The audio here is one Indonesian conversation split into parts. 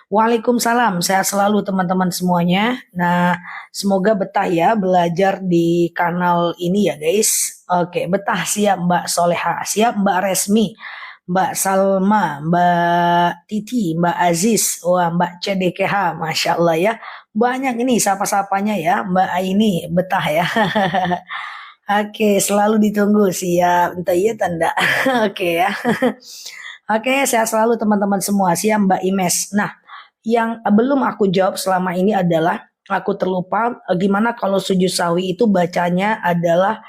Waalaikumsalam, sehat selalu teman-teman semuanya. Nah, semoga betah ya belajar di kanal ini ya guys. Oke, betah siap Mbak Soleha, siap Mbak Resmi, Mbak Salma, Mbak Titi, Mbak Aziz, wah Mbak CDKH, Masya Allah ya. Banyak ini sapa-sapanya ya, Mbak Aini, betah ya. Oke, selalu ditunggu siap. Entah iya tanda. Oke ya. Oke, sehat selalu teman-teman semua. Siap Mbak Imes. Nah, yang belum aku jawab selama ini adalah aku terlupa gimana kalau sujud sawi itu bacaannya adalah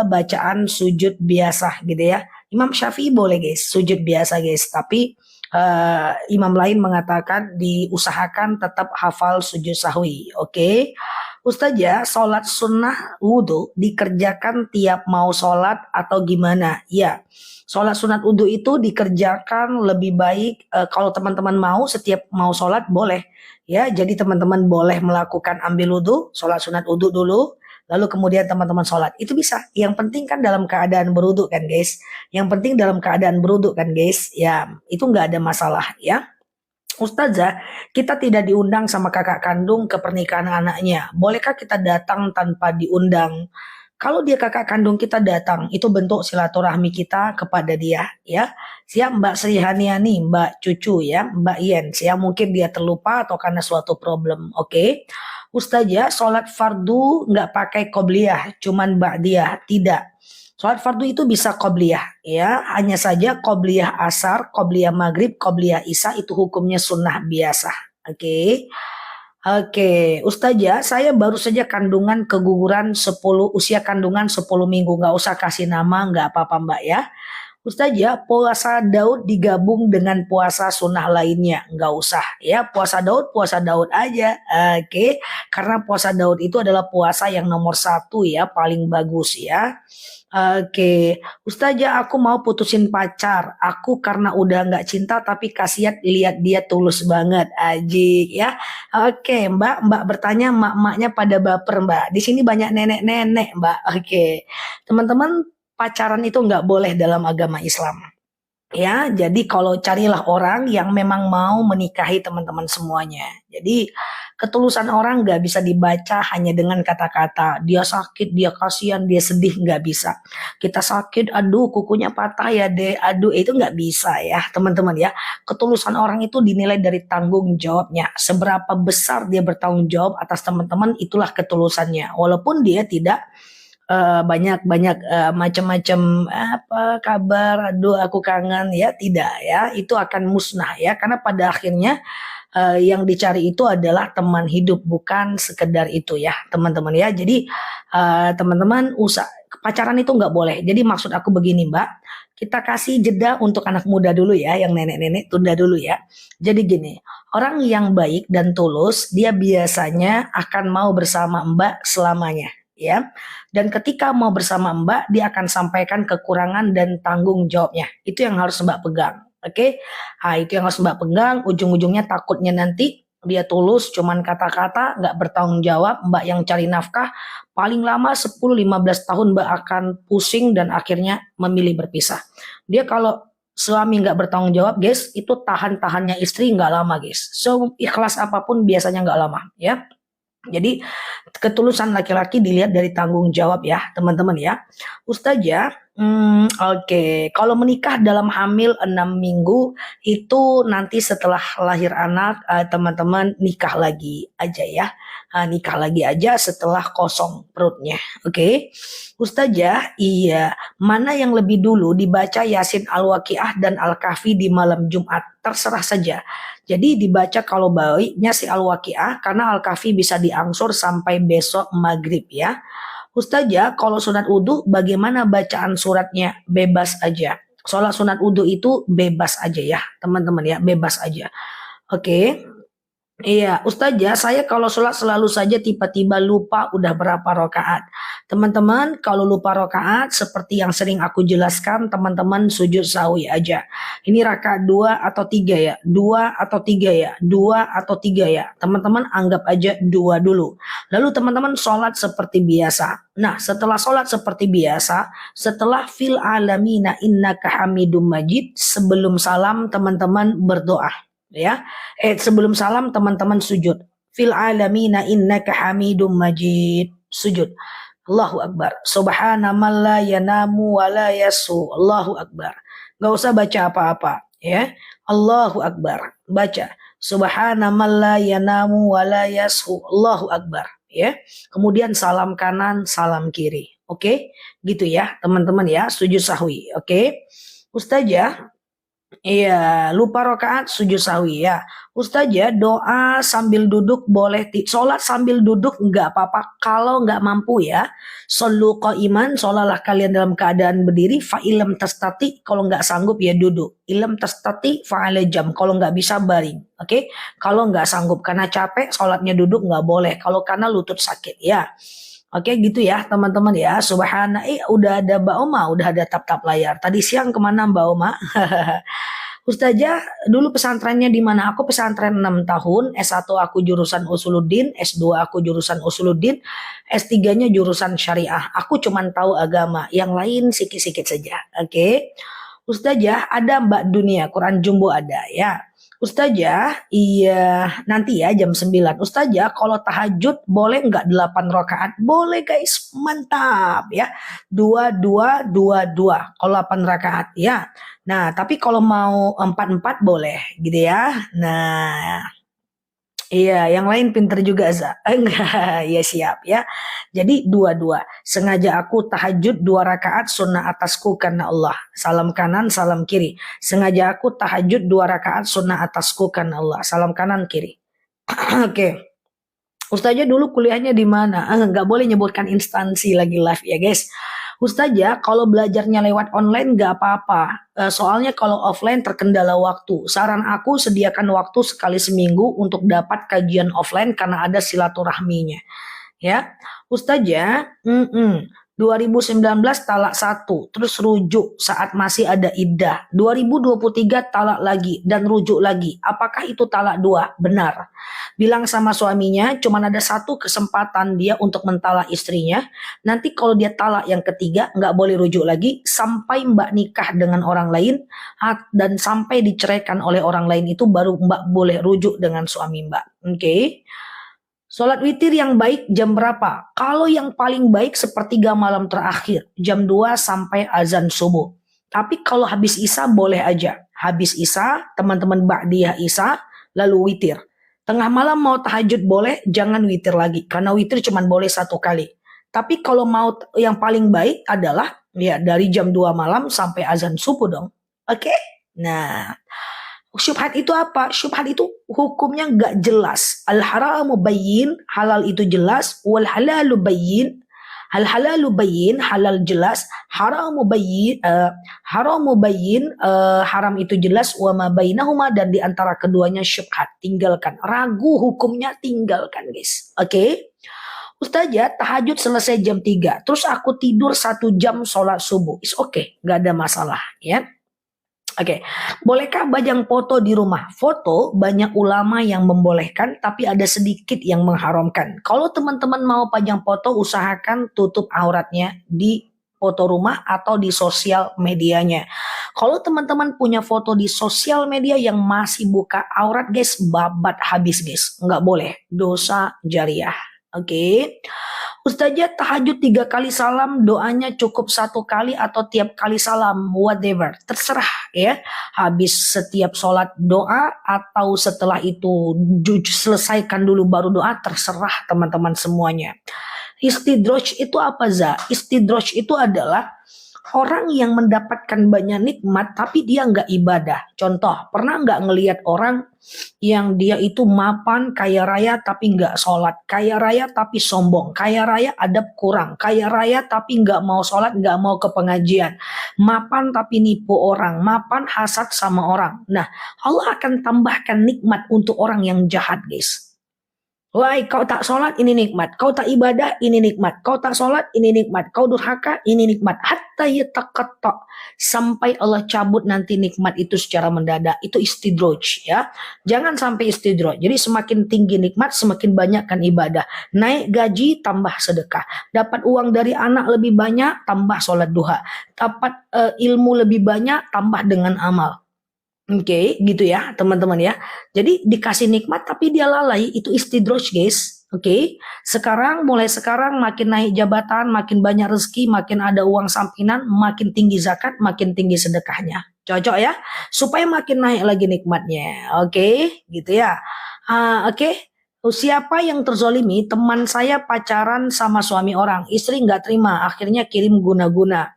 bacaan sujud biasa gitu ya. Imam Syafi'i boleh guys, sujud biasa guys, tapi imam lain mengatakan diusahakan tetap hafal sujud sahwi. Oke. Ustazah, sholat sunnah wudhu dikerjakan tiap mau sholat atau gimana? Ya, sholat sunat wudhu itu dikerjakan lebih baik kalau teman-teman mau setiap mau sholat boleh. Ya, jadi teman-teman boleh melakukan ambil wudhu, sholat sunat wudhu dulu, lalu kemudian teman-teman sholat. Itu bisa. Yang penting kan dalam keadaan berwudhu kan guys. Yang penting dalam keadaan berwudhu kan guys. Ya, itu nggak ada masalah ya. Ustazah, kita tidak diundang sama kakak kandung ke pernikahan anaknya. Bolehkah kita datang tanpa diundang? Kalau dia kakak kandung kita datang, itu bentuk silaturahmi kita kepada dia, ya. Siap Mbak Sri Haniani, Mbak Cucu ya, Mbak Yen. Siap mungkin dia terlupa atau karena suatu problem, oke. Ustazah, sholat fardu nggak pakai qobliyah, cuman ba'diyah, tidak. Sholat fardu itu bisa qobliyah ya, hanya saja qobliyah asar, qobliyah maghrib, qobliyah isya itu hukumnya sunnah biasa. Oke. Oke, Ustazah, saya baru saja kandungan keguguran 10 usia kandungan 10 minggu, nggak usah kasih nama, nggak apa-apa Mbak ya. Ustazah, puasa Daud digabung dengan puasa sunnah lainnya, nggak usah ya. Puasa Daud aja, oke. Karena puasa Daud itu adalah puasa yang nomor satu ya, paling bagus ya. Oke, Ustazah, aku mau putusin pacar. Aku karena udah nggak cinta tapi kasihan lihat dia tulus banget, Ajik ya. Oke, Mbak bertanya mak-maknya pada baper, Mbak. Di sini banyak nenek-nenek, Mbak. Oke, teman-teman pacaran itu nggak boleh dalam agama Islam. Ya, jadi kalau carilah orang yang memang mau menikahi teman-teman semuanya. Jadi ketulusan orang nggak bisa dibaca hanya dengan kata-kata. Dia sakit, dia kasihan, dia sedih nggak bisa. Kita sakit, aduh kukunya patah ya deh, aduh itu nggak bisa ya teman-teman ya. Ketulusan orang itu dinilai dari tanggung jawabnya. Seberapa besar dia bertanggung jawab atas teman-teman itulah ketulusannya. Walaupun dia tidak banyak-banyak macam-macam apa kabar, aduh aku kangen ya, tidak ya, itu akan musnah ya, karena pada akhirnya yang dicari itu adalah teman hidup bukan sekedar itu ya teman-teman ya. Jadi teman-teman pacaran itu nggak boleh. Jadi maksud aku begini Mbak, kita kasih jeda untuk anak muda dulu ya, yang nenek-nenek tunda dulu ya. Jadi gini, orang yang baik dan tulus dia biasanya akan mau bersama Mbak selamanya ya. Dan ketika mau bersama Mbak, dia akan sampaikan kekurangan dan tanggung jawabnya. Itu yang harus Mbak pegang. Oke, nah, itu yang harus Mbak pegang. Ujung-ujungnya takutnya nanti dia tulus, cuman kata-kata, nggak bertanggung jawab. Mbak yang cari nafkah, paling lama 10-15 tahun Mbak akan pusing dan akhirnya memilih berpisah. Dia kalau suami nggak bertanggung jawab, guys, itu tahan-tahannya istri nggak lama, guys. So ikhlas apapun biasanya nggak lama, ya. Jadi ketulusan laki-laki dilihat dari tanggung jawab ya teman-teman ya. Ustazah, oke. Kalau menikah dalam hamil 6 minggu itu nanti setelah lahir anak teman-teman nikah lagi aja ya. Nikah lagi aja setelah kosong perutnya. Oke. Ustazah, iya. Mana yang lebih dulu dibaca Yasin Al-Waqiah dan Al-Kahfi di malam Jumat? Terserah saja. Jadi dibaca kalau baiknya si Al-Waqiah karena Al-Kahfi bisa diangsur sampai besok maghrib ya. Ustazah, kalau sunat wudhu bagaimana bacaan suratnya? Bebas aja. Sholat sunat wudhu itu bebas aja ya teman-teman ya, bebas aja. Oke. Iya, Ustazah, saya kalau sholat selalu saja tiba-tiba lupa udah berapa rakaat. Teman-teman, kalau lupa rakaat seperti yang sering aku jelaskan, teman-teman sujud sawi aja. Ini rakaat 2 atau 3 ya, 2 atau 3 ya, 2 atau 3 ya. Teman-teman anggap aja 2 dulu. Lalu teman-teman sholat seperti biasa. Nah, setelah sholat seperti biasa, setelah fil alamina innaka hamidum majid, sebelum salam teman-teman berdoa. ya. Sebelum salam teman-teman sujud. Fil alamina innaka hamidum majid. Sujud. Allahu Akbar. Subhana man la yanamu wa la yasu. Allahu Akbar. Gak usah baca apa-apa, ya. Allahu Akbar. Baca. Subhana man la yanamu wa la yasu. Allahu Akbar, ya. Kemudian salam kanan, salam kiri. Oke? Gitu ya, teman-teman ya, sujud sahwi. Oke? Ustazah, iya, lupa rokaat sujud sahwi ya. Ustazah, doa sambil duduk boleh, sholat sambil duduk nggak apa-apa kalau nggak mampu ya. Shollu qa'iman, sholatlah kalian dalam keadaan berdiri. Fa ilam tastati, kalau nggak sanggup ya duduk. Ilam tastati fa'ala jam, kalau nggak bisa baring. Oke, kalau nggak sanggup karena capek, sholatnya duduk nggak boleh. Kalau karena lutut sakit ya. Oke gitu ya teman-teman ya. Subhana, udah ada Mbak Oma, udah ada tap-tap layar. Tadi siang kemana Mbak Oma? Ustazah, dulu pesantrennya di mana? Aku pesantren 6 tahun, S1 aku jurusan Usuluddin, S2 aku jurusan Usuluddin, S3-nya jurusan Syariah. Aku cuman tahu agama, yang lain sikit-sikit saja. Oke. Ustazah, ada Mbak Dunia, Quran Jumbo ada ya. Ustazah, iya nanti ya jam 9. Ustazah, kalau tahajud boleh nggak 8 rakaat? Boleh guys, mantap ya. 2 2 2 2. Kalau 8 rakaat ya. Nah, tapi kalau mau 4 4 boleh gitu ya. Nah, iya, yang lain pinter juga Za. Enggak, ya siap ya. Jadi dua-dua. Sengaja aku tahajud 2 rakaat sunnah atasku karena Allah. Salam kanan, salam kiri. Sengaja aku tahajud 2 rakaat sunnah atasku karena Allah. Salam kanan, kiri. Oke. Ustazah dulu kuliahnya di mana? Nggak boleh nyebutkan instansi lagi live ya guys. Ustazah, kalau belajarnya lewat online nggak apa-apa. Soalnya kalau offline terkendala waktu. Saran aku sediakan waktu sekali seminggu untuk dapat kajian offline karena ada silaturahminya. Ya, Ustazah, 2019 talak 1, terus rujuk saat masih ada iddah. 2023 talak lagi dan rujuk lagi. Apakah itu talak 2? Benar. Bilang sama suaminya, cuman ada 1 kesempatan dia untuk mentalak istrinya. Nanti kalau dia talak yang ketiga, nggak boleh rujuk lagi sampai Mbak nikah dengan orang lain dan sampai diceraikan oleh orang lain itu baru Mbak boleh rujuk dengan suami Mbak. Oke. Sholat witir yang baik jam berapa? Kalau yang paling baik sepertiga malam terakhir, jam 2 sampai azan subuh. Tapi kalau habis Isya boleh aja. Habis Isya, teman-teman Ba'diyah Isya, lalu witir. Tengah malam mau tahajud boleh, jangan witir lagi. Karena witir cuma boleh 1 kali. Tapi kalau mau yang paling baik adalah ya dari jam 2 malam sampai azan subuh dong. Oke? Nah, syubhat itu apa? Syubhat itu hukumnya nggak jelas. Al-haramu bayyin, halal itu jelas. Wal halalu bayyin, halalu bayyin, halal jelas. Haramu bayyin, haram itu jelas. Wa ma bainahuma, dan di antara keduanya syubhat. Tinggalkan. Ragu hukumnya, tinggalkan guys. Oke? Ustazah, tahajud selesai jam 3. Terus aku tidur 1 jam sholat subuh. It's okay, nggak ada masalah ya. Oke, bolehkah bajang foto di rumah? Foto banyak ulama yang membolehkan, tapi ada sedikit yang mengharamkan. Kalau teman-teman mau pajang foto, usahakan tutup auratnya di foto rumah atau di sosial medianya. Kalau teman-teman punya foto di sosial media yang masih buka aurat, guys, babat habis, guys. Nggak boleh, dosa jariah. Oke. Ustazah, tahajud 3 kali salam, doanya cukup 1 kali atau tiap kali salam, whatever, terserah ya. Habis setiap sholat doa atau setelah itu selesaikan dulu baru doa, terserah teman-teman semuanya. Istidroj itu apa Za? Istidroj itu adalah orang yang mendapatkan banyak nikmat tapi dia nggak ibadah. Contoh, pernah nggak ngelihat orang yang dia itu mapan, kaya raya tapi nggak sholat, kaya raya tapi sombong, kaya raya adab kurang, kaya raya tapi nggak mau sholat, nggak mau ke pengajian, mapan tapi nipu orang, mapan hasad sama orang. Nah, Allah akan tambahkan nikmat untuk orang yang jahat guys. Wah, kau tak sholat, ini nikmat. Kau tak ibadah, ini nikmat. Kau tak sholat, ini nikmat. Kau durhaka, ini nikmat. Hatta yataqatta, sampai Allah cabut nanti nikmat itu secara mendadak. Itu istidroj ya. Jangan sampai istidroj. Jadi semakin tinggi nikmat, semakin banyak kan ibadah. Naik gaji, tambah sedekah. Dapat uang dari anak lebih banyak, tambah sholat duha. Dapat ilmu lebih banyak, tambah dengan amal. Oke, gitu ya teman-teman ya. Jadi dikasih nikmat tapi dia lalai, itu istidroj guys. Oke, mulai sekarang makin naik jabatan, makin banyak rezeki, makin ada uang sampingan, makin tinggi zakat, makin tinggi sedekahnya. Cocok ya, supaya makin naik lagi nikmatnya. Oke, gitu ya. Oke. Siapa yang terzolimi? Teman saya pacaran sama suami orang, istri nggak terima, akhirnya kirim guna-guna.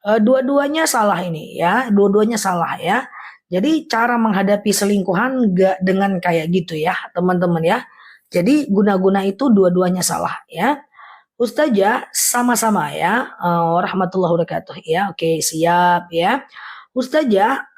Dua-duanya salah ini ya, dua-duanya salah ya. Jadi cara menghadapi selingkuhan gak dengan kayak gitu ya, teman-teman ya. Jadi guna-guna itu dua-duanya salah ya. Ustazah sama-sama ya, rahmatullahi wabarakatuh ya. Oke, siap ya. Ustazah,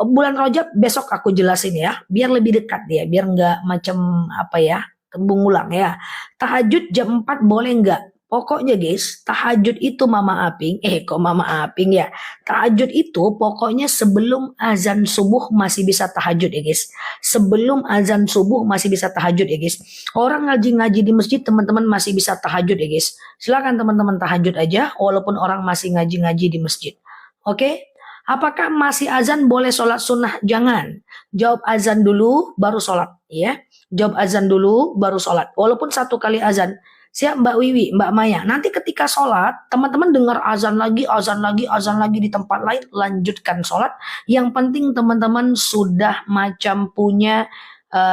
bulan Rajab besok aku jelasin ya, biar lebih dekat ya, biar nggak macam apa ya, kembung ulang ya. Tahajud jam 4 boleh nggak? Pokoknya guys, tahajud itu Mama Aping, kok Mama Aping ya. Tahajud itu pokoknya sebelum azan subuh masih bisa tahajud ya guys. Sebelum azan subuh masih bisa tahajud ya guys. Orang ngaji-ngaji di masjid teman-teman masih bisa tahajud ya guys. Silakan teman-teman tahajud aja walaupun orang masih ngaji-ngaji di masjid. Oke? Apakah masih azan boleh sholat sunnah? Jangan. Jawab azan dulu baru sholat ya. Jawab azan dulu baru sholat. Walaupun satu kali azan. Siap Mbak Wiwi, Mbak Maya. Nanti ketika sholat, teman-teman dengar azan lagi, azan lagi, azan lagi di tempat lain, lanjutkan sholat. Yang penting teman-teman sudah macam punya,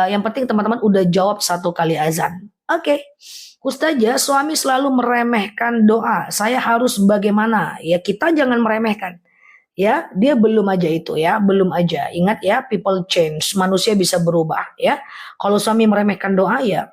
yang penting teman-teman udah jawab satu kali azan. Oke. Ustazah, suami selalu meremehkan doa. Saya harus bagaimana? Ya kita jangan meremehkan. Ya, dia belum aja itu ya, belum aja. Ingat ya, people change, manusia bisa berubah ya. Kalau suami meremehkan doa ya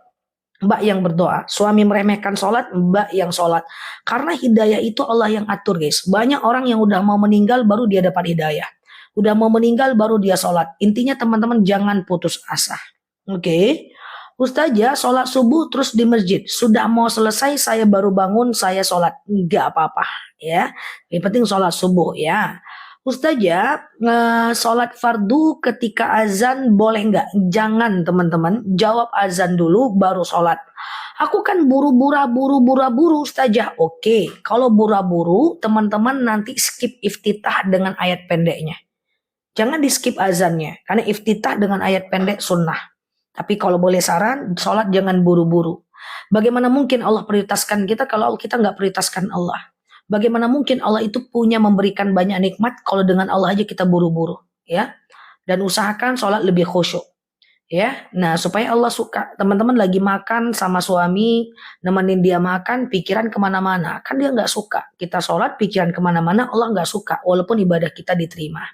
Mbak yang berdoa, suami meremehkan sholat, Mbak yang sholat. Karena hidayah itu Allah yang atur guys. Banyak orang yang udah mau meninggal baru dia dapat hidayah. Udah mau meninggal baru dia sholat. Intinya teman-teman jangan putus asa. Oke. Ustazah sholat subuh terus di masjid. Sudah mau selesai saya baru bangun saya sholat. Enggak apa-apa ya. Yang penting sholat subuh ya. Ustazah, sholat fardu ketika azan boleh nggak? Jangan teman-teman, jawab azan dulu baru sholat. Aku kan buru-buru Ustazah. Oke, kalau buru-buru teman-teman nanti skip iftitah dengan ayat pendeknya. Jangan di skip azannya, karena iftitah dengan ayat pendek sunnah. Tapi kalau boleh saran, sholat jangan buru-buru. Bagaimana mungkin Allah prioritaskan kita kalau kita nggak prioritaskan Allah? Bagaimana mungkin Allah itu punya memberikan banyak nikmat kalau dengan Allah aja kita buru-buru ya. Dan usahakan sholat lebih khusyuk ya. Nah supaya Allah suka. Teman-teman lagi makan sama suami, nemenin dia makan, pikiran kemana-mana. Kan dia nggak suka. Kita sholat pikiran kemana-mana, Allah nggak suka. Walaupun ibadah kita diterima.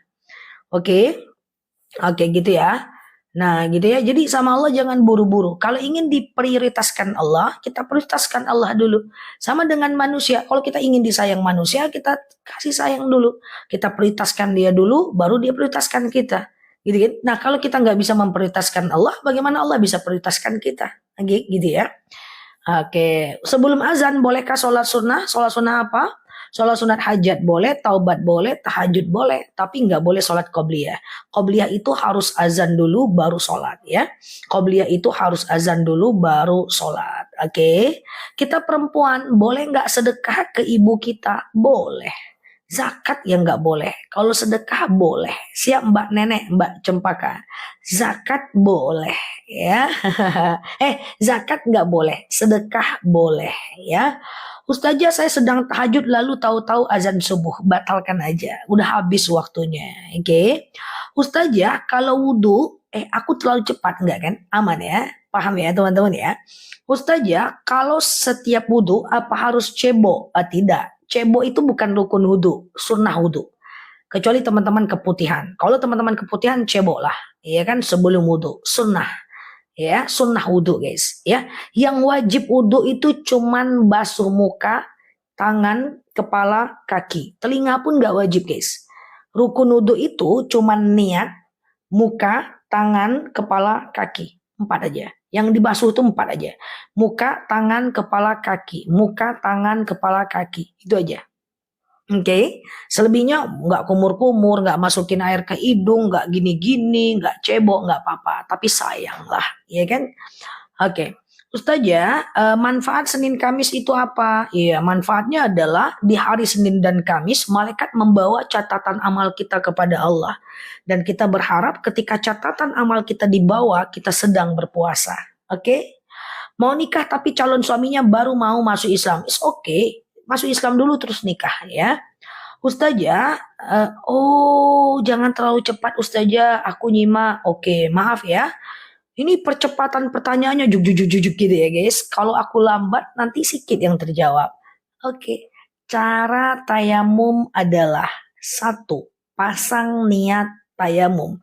Oke, oke gitu ya. Nah gitu ya, jadi sama Allah jangan buru-buru. Kalau ingin diprioritaskan Allah, kita prioritaskan Allah dulu. Sama dengan manusia, kalau kita ingin disayang manusia, kita kasih sayang dulu. Kita prioritaskan dia dulu, baru dia prioritaskan kita. Gitu kan? Nah kalau kita nggak bisa memprioritaskan Allah, bagaimana Allah bisa prioritaskan kita? Gitu ya. Oke, sebelum azan bolehkah sholat sunnah? Sholat sunnah apa? Sholat sunat hajat boleh, taubat boleh, tahajud boleh, tapi nggak boleh sholat qobliyah. Qobliyah itu harus azan dulu baru sholat ya. Qobliyah itu harus azan dulu baru sholat. Oke, kita perempuan boleh nggak sedekah ke ibu kita? Boleh. Zakat yang nggak boleh. Kalau sedekah boleh. Siap Mbak Nenek, Mbak Cempaka. Zakat boleh ya. Zakat nggak boleh. Sedekah boleh ya. Ustazah saya sedang tahajud lalu tahu-tahu azan subuh. Batalkan aja. Udah habis waktunya. Oke. Ustazah kalau wudhu, aku terlalu cepat nggak kan? Aman ya? Paham ya teman-teman ya? Ustazah kalau setiap wudhu apa harus cebo? Tidak. Cebo itu bukan rukun wudhu, sunnah wudhu. Kecuali teman-teman keputihan. Kalau teman-teman keputihan cebo lah. Ya kan sebelum wudhu. Sunnah ya, sunnah wudhu guys ya. Yang wajib wudhu itu cuman basuh muka, tangan, kepala, kaki. Telinga pun gak wajib guys. Rukun wudhu itu cuman niat, muka, tangan, kepala, kaki. 4 aja. Yang dibasuh itu 4 aja. Muka, tangan, kepala, kaki. Muka, tangan, kepala, kaki. Itu aja. Oke, selebihnya nggak kumur-kumur, nggak masukin air ke hidung, nggak gini-gini, nggak cebok, nggak apa-apa. Tapi sayang lah, ya kan? Oke, Ustazah, manfaat Senin Kamis itu apa? Iya, manfaatnya adalah di hari Senin dan Kamis, malaikat membawa catatan amal kita kepada Allah. Dan kita berharap ketika catatan amal kita dibawa, kita sedang berpuasa. Oke? Mau nikah tapi calon suaminya baru mau masuk Islam. It's okay. Masuk Islam dulu terus nikah ya. Ustazah, oh jangan terlalu cepat Ustazah, aku nyimak. Oke, maaf ya. Ini percepatan pertanyaannya juk juk juk juk juk gitu ya guys. Kalau aku lambat nanti sedikit yang terjawab. Oke, cara tayamum adalah satu, pasang niat tayamum.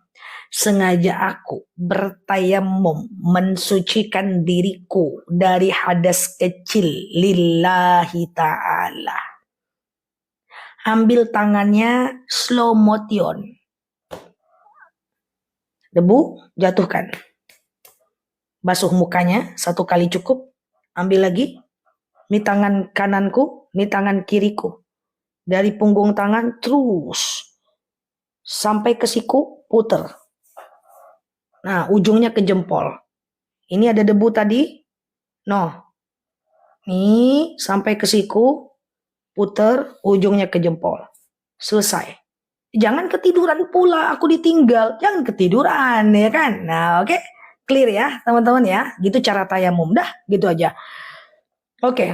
Sengaja aku bertayamum mensucikan diriku dari hadas kecil lillahi ta'ala. Ambil tangannya slow motion. Debu jatuhkan. Basuh mukanya, satu kali cukup. Ambil lagi. Ini tangan kananku, ini tangan kiriku. Dari punggung tangan terus. Sampai ke siku, puter. Nah, ujungnya ke jempol. Ini ada debu tadi. No. Nih, sampai ke siku, puter, ujungnya ke jempol. Selesai. Jangan ketiduran pula, aku ditinggal. Jangan ketiduran, ya kan? Nah, oke. Clear ya, teman-teman ya. Gitu cara tayamum. Dah, gitu aja. Oke.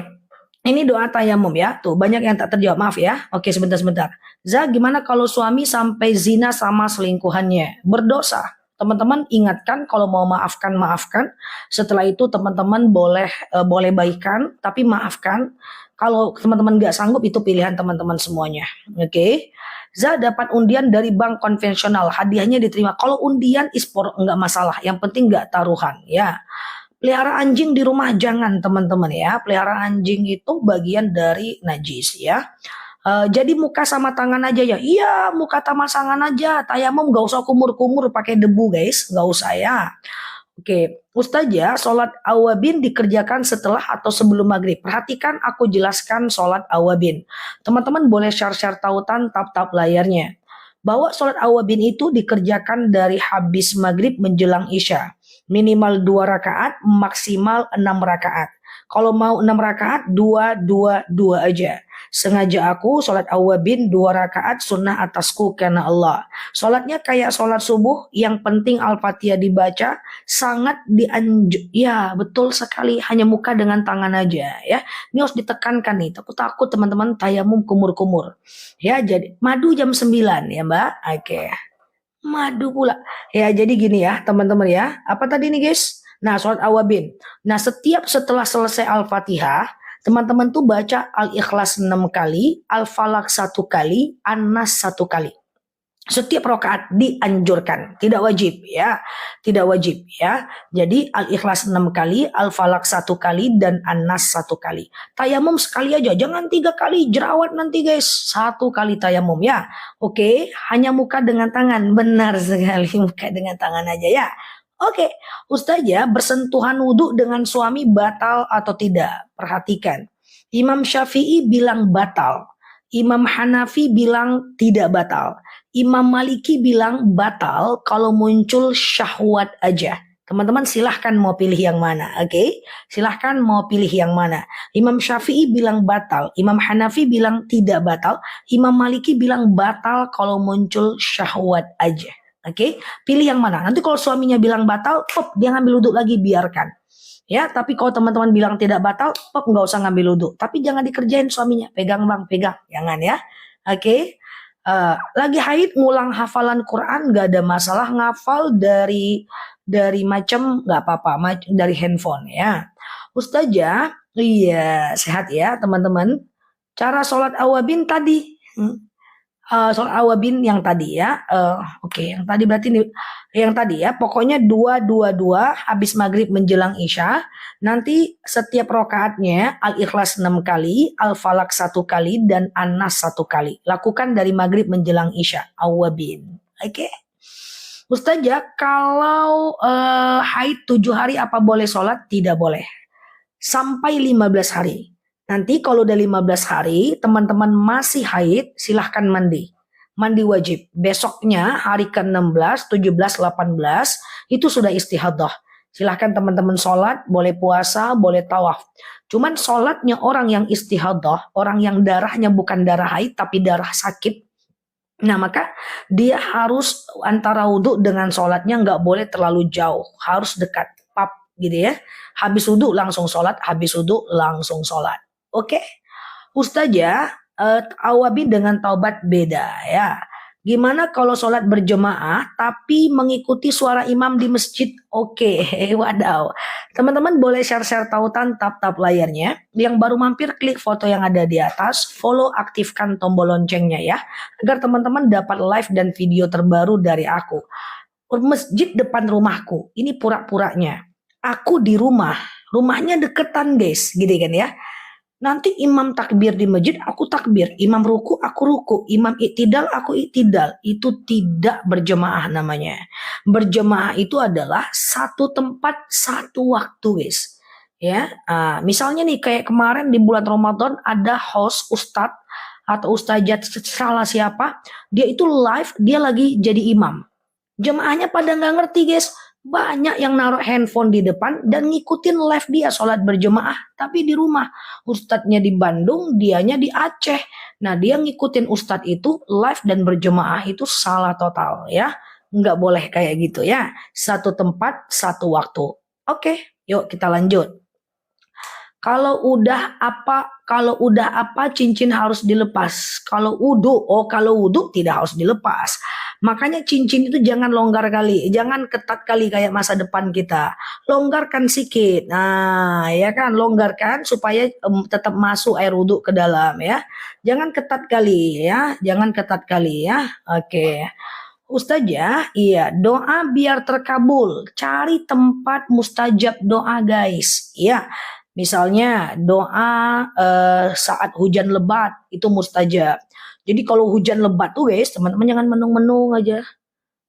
Ini doa tayamum ya. Tuh, banyak yang tak terjawab. Maaf ya. Oke, sebentar. Gimana kalau suami sampai zina sama selingkuhannya? Berdosa. Teman-teman ingatkan kalau mau maafkan. Setelah itu teman-teman boleh baikan, tapi maafkan. Kalau teman-teman nggak sanggup itu pilihan teman-teman semuanya. Oke. Dapat undian dari bank konvensional, hadiahnya diterima. Kalau undian ispor nggak masalah, yang penting nggak taruhan ya. Pelihara anjing di rumah jangan teman-teman ya. Pelihara anjing itu bagian dari najis ya. Jadi muka sama tangan aja ya. Iya, muka sama tangan aja. Tayamum nggak usah kumur-kumur pakai debu guys, nggak usah ya. Oke, Ustazah, sholat awabin dikerjakan setelah atau sebelum maghrib. Perhatikan aku jelaskan sholat awabin. Teman-teman boleh share-share tautan tap-tap layarnya. Bahwa sholat awabin itu dikerjakan dari habis maghrib menjelang isya. Minimal 2 rakaat, maksimal 6 rakaat. Kalau mau 6 rakaat, 2 aja. Sengaja aku sholat awabin 2 rakaat sunnah atasku karena Allah. Sholatnya kayak sholat subuh, yang penting Al-Fatihah dibaca, sangat ya betul sekali, hanya muka dengan tangan aja ya. Ini harus ditekankan nih, takut teman-teman tayamum kumur-kumur. Ya, jadi madu jam 9 ya Mbak. Oke. Madu pula. Ya, jadi gini ya teman-teman ya. Apa tadi nih guys? Nah, sholat awabin. Nah, setelah selesai Al-Fatihah, teman-teman tuh baca Al-Ikhlas 6 kali, Al-Falaq 1 kali, An-Nas 1 kali. Setiap rakaat dianjurkan, tidak wajib ya. Tidak wajib ya. Jadi Al-Ikhlas 6 kali, Al-Falaq 1 kali, dan An-Nas 1 kali. Tayamum sekali aja, jangan 3 kali, jerawat nanti guys. 1 kali tayamum ya. Oke, hanya muka dengan tangan. Benar sekali, muka dengan tangan aja ya. Oke, Ustazah, bersentuhan wudhu dengan suami batal atau tidak? Perhatikan. Imam Syafi'i bilang batal. Imam Hanafi bilang tidak batal. Imam Maliki bilang batal kalau muncul syahwat aja. Teman-teman silahkan mau pilih yang mana, oke? Silahkan mau pilih yang mana. Imam Syafi'i bilang batal. Imam Hanafi bilang tidak batal. Imam Maliki bilang batal kalau muncul syahwat aja. Oke, pilih yang mana. Nanti kalau suaminya bilang batal, dia ngambil wudhu lagi, biarkan. Ya, tapi kalau teman-teman bilang tidak batal, nggak usah ngambil wudhu. Tapi jangan dikerjain suaminya. Pegang bang, pegang. Jangan ya. Oke. Lagi haid ngulang hafalan Quran nggak ada masalah. Ngafal dari macam nggak apa-apa. Dari handphone ya. Ustazah, iya sehat ya teman-teman. Cara sholat awabin tadi. Sholat awabin yang tadi ya. Oke, yang tadi berarti yang tadi ya. Pokoknya 2 habis maghrib menjelang isya. Nanti setiap rokaatnya Al-Ikhlas 6 kali, Al-Falaq 1 kali, dan An-Nas 1 kali. Lakukan dari maghrib menjelang isya. Awabin. Oke. Ustazah, kalau haid 7 hari apa boleh sholat? Tidak boleh. Sampai 15 hari. Nanti kalau udah 15 hari, teman-teman masih haid, silahkan mandi. Mandi wajib. Besoknya hari ke-16, 17, 18, itu sudah istihadah. Silahkan teman-teman sholat, boleh puasa, boleh tawaf. Cuman sholatnya orang yang istihadah, orang yang darahnya bukan darah haid tapi darah sakit. Nah maka dia harus antara wudhu dengan sholatnya nggak boleh terlalu jauh, harus dekat, pap gitu ya. Habis wudhu langsung sholat, habis wudhu langsung sholat. Oke, Ustazah, awabi dengan taubat beda ya. Gimana kalau sholat berjemaah tapi mengikuti suara imam di masjid? Oke, wadaw. Teman-teman boleh share-share tautan tap-tap layarnya. Yang baru mampir klik foto yang ada di atas, follow aktifkan tombol loncengnya ya. Agar teman-teman dapat live dan video terbaru dari aku. Masjid depan rumahku, ini pura-puranya. Aku di rumah, rumahnya deketan guys, gitu kan ya. Nanti imam takbir di masjid, aku takbir. Imam ruku, aku ruku. Imam iktidal, aku iktidal. Itu tidak berjemaah namanya. Berjemaah itu adalah satu tempat, satu waktu guys. Ya, misalnya nih kayak kemarin di bulan Ramadan ada host ustadz atau ustazat salah siapa, dia itu live, dia lagi jadi imam. Jemaahnya pada nggak ngerti guys. Banyak yang naruh handphone di depan dan ngikutin live dia sholat berjemaah. Tapi di rumah. Ustadznya di Bandung, dianya di Aceh. Nah dia ngikutin ustadz itu live dan berjemaah itu salah total ya. Nggak boleh kayak gitu ya. Satu tempat, satu waktu. Oke, yuk kita lanjut. Kalau udah apa cincin harus dilepas. Kalau wudhu tidak harus dilepas. Makanya cincin itu jangan longgar kali, jangan ketat kali kayak masa depan kita. Longgarkan sikit. Nah, ya kan, longgarkan supaya tetap masuk air wudhu ke dalam ya. Jangan ketat kali ya, jangan ketat kali ya. Oke. Ustazah, iya, doa biar terkabul. Cari tempat mustajab doa, guys. Iya, misalnya doa saat hujan lebat itu mustajab. Jadi kalau hujan lebat tuh, guys, teman-teman jangan menung-menung aja.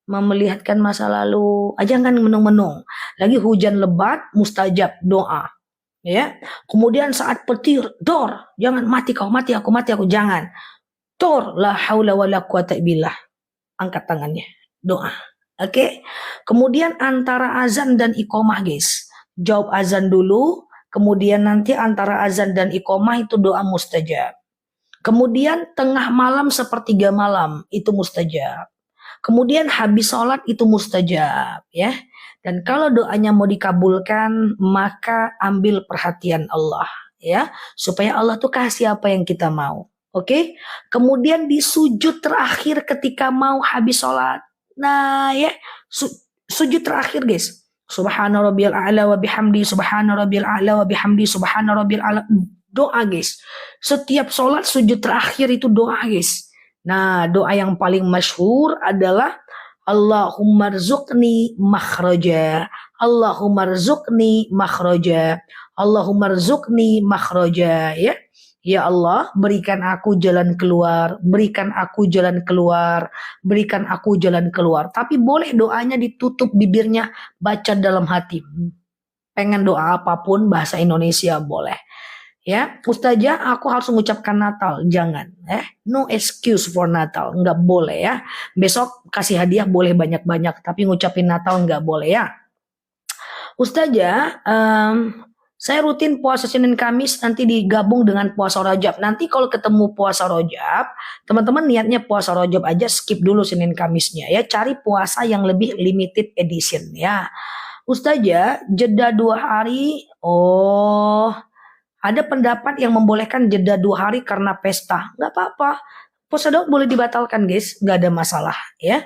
Melihatkan masa lalu, aja kan menung-menung. Lagi hujan lebat, mustajab doa. Ya. Kemudian saat petir, dor, jangan mati aku, mati aku, jangan. Dor, la haula wala quwata billah. Angkat tangannya, doa. Oke. Kemudian antara azan dan iqomah, guys. Jawab azan dulu, kemudian nanti antara azan dan iqomah itu doa mustajab. Kemudian tengah malam sepertiga malam itu mustajab. Kemudian habis sholat itu mustajab ya. Dan kalau doanya mau dikabulkan maka ambil perhatian Allah ya. Supaya Allah tuh kasih apa yang kita mau. Oke, kemudian di sujud terakhir ketika mau habis sholat. Nah ya, sujud terakhir guys. Subhana rabbiyal a'la wa bihamdi, subhana rabbiyal a'la wa bihamdi, subhana rabbiyal a'la. Doa guys. Setiap sholat sujud terakhir itu doa guys. Nah doa yang paling masyhur adalah Allahumma rzuqni makhraja. Allahumma rzuqni makhraja. Allahumma rzuqni makhraja ya. Ya Allah, berikan aku jalan keluar, berikan aku jalan keluar, berikan aku jalan keluar. Tapi boleh doanya ditutup bibirnya, baca dalam hati. Pengen doa apapun bahasa Indonesia boleh. Ya, Ustazah, aku harus mengucapkan Natal, jangan. No excuse for Natal, nggak boleh ya. Besok kasih hadiah boleh banyak-banyak, tapi ngucapin Natal nggak boleh ya. Ustazah, saya rutin puasa Senin Kamis nanti digabung dengan puasa Rajab. Nanti kalau ketemu puasa Rajab, teman-teman niatnya puasa Rajab aja, skip dulu Senin Kamisnya ya. Cari puasa yang lebih limited edition ya. Ustazah, jeda 2 hari. Oh, ada pendapat yang membolehkan jeda 2 hari karena pesta. Nggak apa-apa. Puasa Daud boleh dibatalkan guys, nggak ada masalah ya.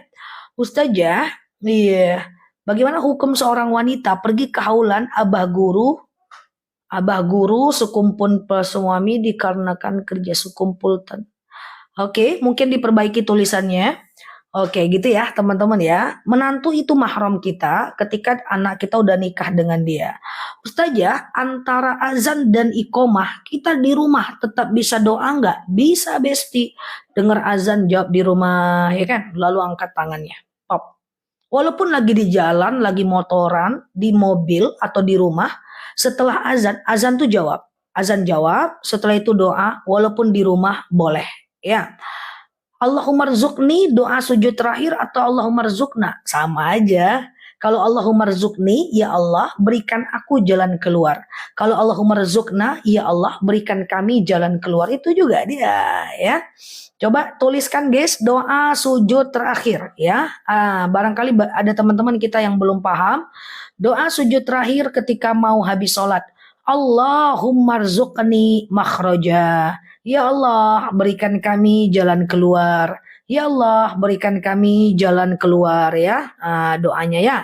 Ustazah, iya. Bagaimana hukum seorang wanita pergi ke haulan abah guru sekumpul suami dikarenakan kerja sekumpul. Oke, mungkin diperbaiki tulisannya. Oke, gitu ya teman-teman ya. Menantu itu mahram kita ketika anak kita udah nikah dengan dia. Ustazah, antara azan dan iqomah kita di rumah tetap bisa doa nggak? Bisa besti. Dengar azan jawab di rumah ya kan. Lalu angkat tangannya. Pop. Walaupun lagi di jalan, lagi motoran, di mobil atau di rumah, setelah azan tuh jawab. Azan jawab, setelah itu doa, walaupun di rumah boleh. Ya. Allahumma rzuqni doa sujud terakhir atau Allahumma rzuqna sama aja. Kalau Allahumma rzuqni, ya Allah berikan aku jalan keluar. Kalau Allahumma rzuqna, ya Allah berikan kami jalan keluar. Itu juga dia ya. Coba tuliskan guys doa sujud terakhir ya. Barangkali ada teman-teman kita yang belum paham. Doa sujud terakhir ketika mau habis sholat. Allahumma rzuqni makhraja. Ya Allah berikan kami jalan keluar. Ya Allah berikan kami jalan keluar ya. Doanya ya.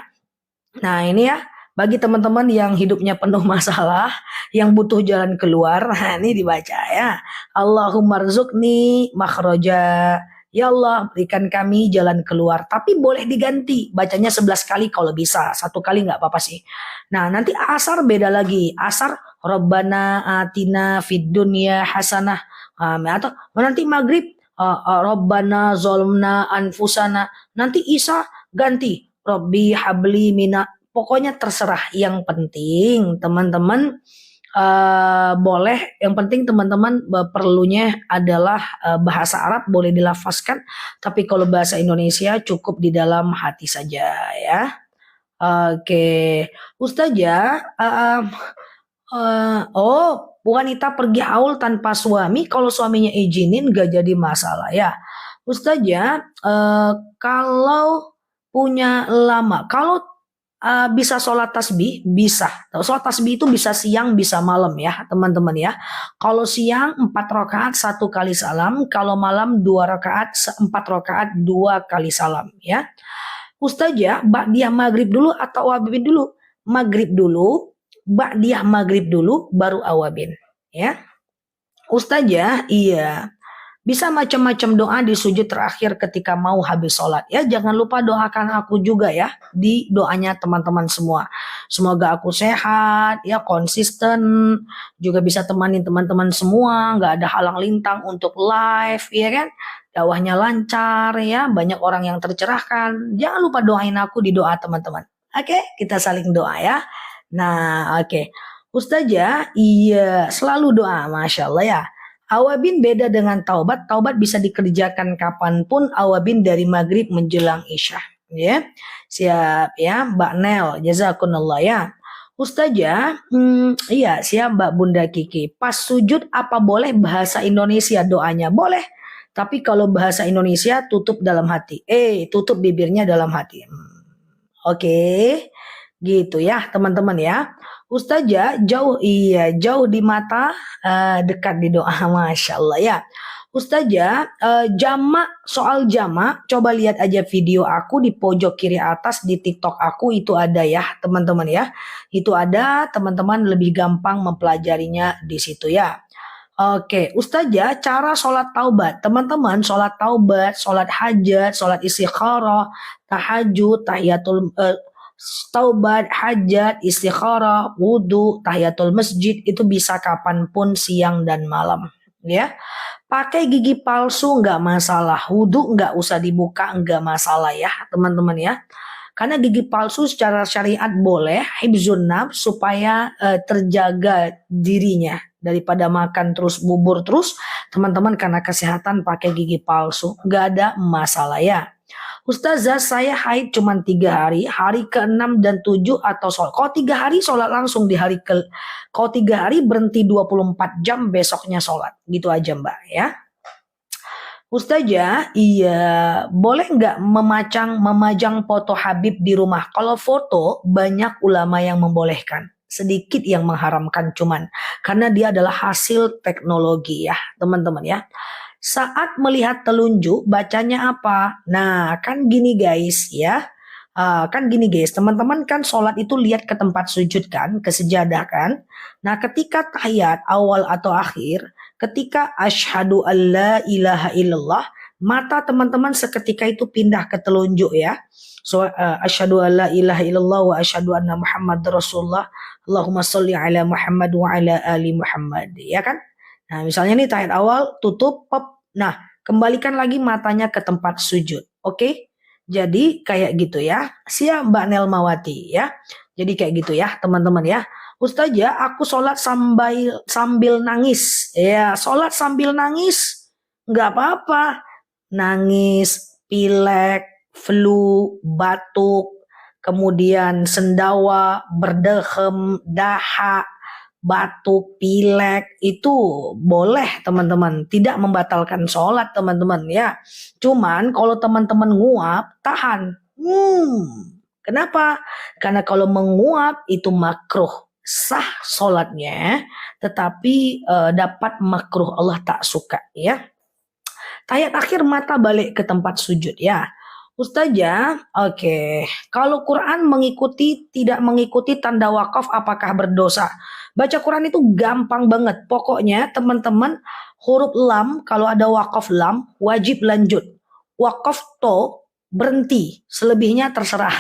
Nah ini ya bagi teman-teman yang hidupnya penuh masalah, yang butuh jalan keluar, nah ini dibaca ya. Allahumma rzuqni makhraja. Ya Allah berikan kami jalan keluar. Tapi boleh diganti, bacanya 11 kali kalau bisa. 1 kali nggak apa-apa sih. Nah nanti asar beda lagi. Asar Rabbana atina fid dunya hasanah. Atau nanti maghrib Rabbana zolmna anfusana. Nanti Isya ganti Robbi habli mina. Pokoknya terserah. Yang penting teman-teman boleh. Yang penting teman-teman perlunya adalah bahasa Arab boleh dilafazkan. Tapi kalau bahasa Indonesia cukup di dalam hati saja ya. Oke, Ustazah. Wanita pergi haul tanpa suami, kalau suaminya izinin gak jadi masalah ya. Ustazah, kalau punya lama, kalau bisa sholat tasbih, bisa. Sholat tasbih itu bisa siang, bisa malam ya teman-teman ya. Kalau siang 4 rakaat 1 kali salam, kalau malam 2 rakaat 4 rakaat 2 kali salam ya. Ustazah, ba'diyah maghrib dulu atau awabin dulu? Maghrib dulu, ba'diyah maghrib dulu, baru awabin ya. Ustazah, iya. Bisa macam-macam doa di sujud terakhir ketika mau habis sholat ya. Jangan lupa doakan aku juga ya di doanya teman-teman semua. Semoga aku sehat ya, konsisten. Juga bisa temanin teman-teman semua, nggak ada halang lintang untuk live ya kan. Dakwahnya lancar ya, banyak orang yang tercerahkan. Jangan lupa doain aku di doa teman-teman. Oke, kita saling doa ya. Nah oke. Ustazah, iya selalu doa, Masya Allah ya. Awabin beda dengan taubat. Taubat bisa dikerjakan kapanpun. Awabin dari maghrib menjelang isya. Ya, siap ya, Mbak Nel. Jazakumullah ya. Ustazah, iya siap Mbak Bunda Kiki. Pas sujud apa boleh bahasa Indonesia doanya? Boleh. Tapi kalau bahasa Indonesia tutup dalam hati. Tutup bibirnya dalam hati. Oke. Gitu ya teman-teman ya. Ustazah jauh di mata, dekat di doa. Masya Allah ya. Ustazah, soal jamak, coba lihat aja video aku di pojok kiri atas di TikTok aku, itu ada ya teman-teman ya. Itu ada, teman-teman lebih gampang mempelajarinya di situ ya. Oke, Ustazah, cara sholat taubat. Teman-teman, sholat taubat, sholat hajat, sholat istikharah, tahajud, taubat, hajat, istikharah, wudhu, tahiyatul masjid, itu bisa kapanpun siang dan malam ya. Pakai gigi palsu nggak masalah, wudhu nggak usah dibuka nggak masalah ya teman-teman ya. Karena gigi palsu secara syariat boleh, hibzun nafs, supaya terjaga dirinya daripada makan terus bubur terus. Teman-teman karena kesehatan pakai gigi palsu nggak ada masalah ya. Ustazah, saya haid cuma 3 hari, hari ke-6 dan 7 atau sholat. Kalau 3 hari sholat langsung di hari kalau 3 hari berhenti 24 jam besoknya sholat. Gitu aja Mbak ya. Ustazah, iya boleh nggak memajang foto Habib di rumah? Kalau foto banyak ulama yang membolehkan. Sedikit yang mengharamkan cuman. Karena dia adalah hasil teknologi ya teman-teman ya. Saat melihat telunjuk bacanya apa? Nah kan gini guys ya. Kan gini guys, teman-teman kan sholat itu lihat ke tempat sujud kan, ke sejadah kan. Nah ketika tahiyat awal atau akhir, ketika asyhadu alla ilaha illallah, mata teman-teman seketika itu pindah ke telunjuk ya. So asyhadu alla ilaha illallah wa asyhadu anna Muhammad Rasulullah. Allahumma sholli ala Muhammad wa ala ali Muhammad ya kan. Nah misalnya nih tahiyat awal tutup pop. Nah kembalikan lagi matanya ke tempat sujud. Oke? Jadi kayak gitu ya. Siap Mbak Nelmawati ya. Jadi kayak gitu ya teman-teman ya. Ustazah, aku sholat sambil nangis. Ya sholat sambil nangis nggak apa-apa. Nangis, pilek, flu, batuk, kemudian sendawa, berdehem, dahak, batuk, pilek, itu boleh teman-teman, tidak membatalkan sholat teman-teman ya. Cuman kalau teman-teman nguap, tahan. Kenapa? Karena kalau menguap itu makruh, sah sholatnya, tetapi dapat makruh, Allah tak suka ya. Tahiyat akhir mata balik ke tempat sujud ya. Ustazah, oke. Kalau Quran tidak mengikuti tanda wakaf apakah berdosa? Baca Quran itu gampang banget. Pokoknya teman-teman huruf lam, kalau ada wakaf lam wajib lanjut. Wakaf to berhenti, selebihnya terserah.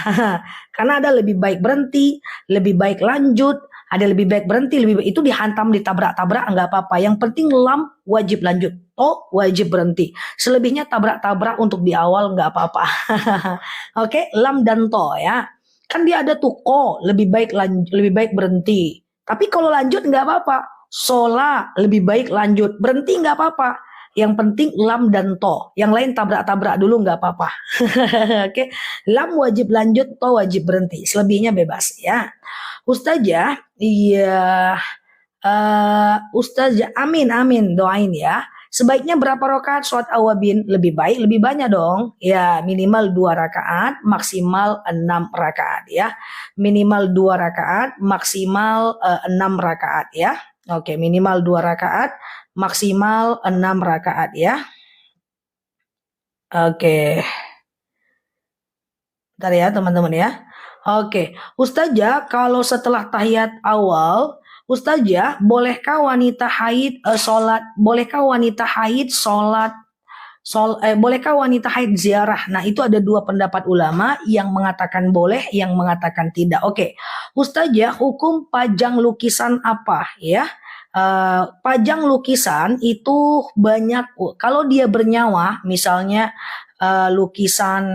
Karena ada lebih baik berhenti, lebih baik lanjut, ada lebih baik berhenti, lebih baik itu dihantam, ditabrak-tabrak nggak apa-apa. Yang penting lam wajib lanjut, to wajib berhenti. Selebihnya tabrak-tabrak untuk di awal nggak apa-apa. Oke, lam dan to ya. Kan dia ada tuh ko, lebih baik berhenti. Tapi kalau lanjut nggak apa-apa. Sola lebih baik lanjut, berhenti nggak apa-apa. Yang penting lam dan to. Yang lain tabrak-tabrak dulu nggak apa-apa. Oke, lam wajib lanjut, to wajib berhenti. Selebihnya bebas ya. Ustazah, iya, Ustazah, amin, doain ya. Sebaiknya berapa rakaat sholat awabin? Lebih baik, lebih banyak dong. Ya, minimal 2 rakaat, maksimal 6 rakaat ya. Minimal 2 rakaat, maksimal 6 rakaat ya. Oke, minimal 2 rakaat, maksimal 6 rakaat ya. Oke. Bentar ya teman-teman ya. Oke, Ustazah, kalau setelah tahiyat awal, Ustazah, bolehkah wanita haid sholat? Bolehkah wanita haid sholat? Bolehkah wanita haid ziarah? Nah, itu ada 2 pendapat ulama, yang mengatakan boleh, yang mengatakan tidak. Oke, Ustazah, hukum pajang lukisan apa ya? Pajang lukisan itu banyak. Kalau dia bernyawa, misalnya lukisan,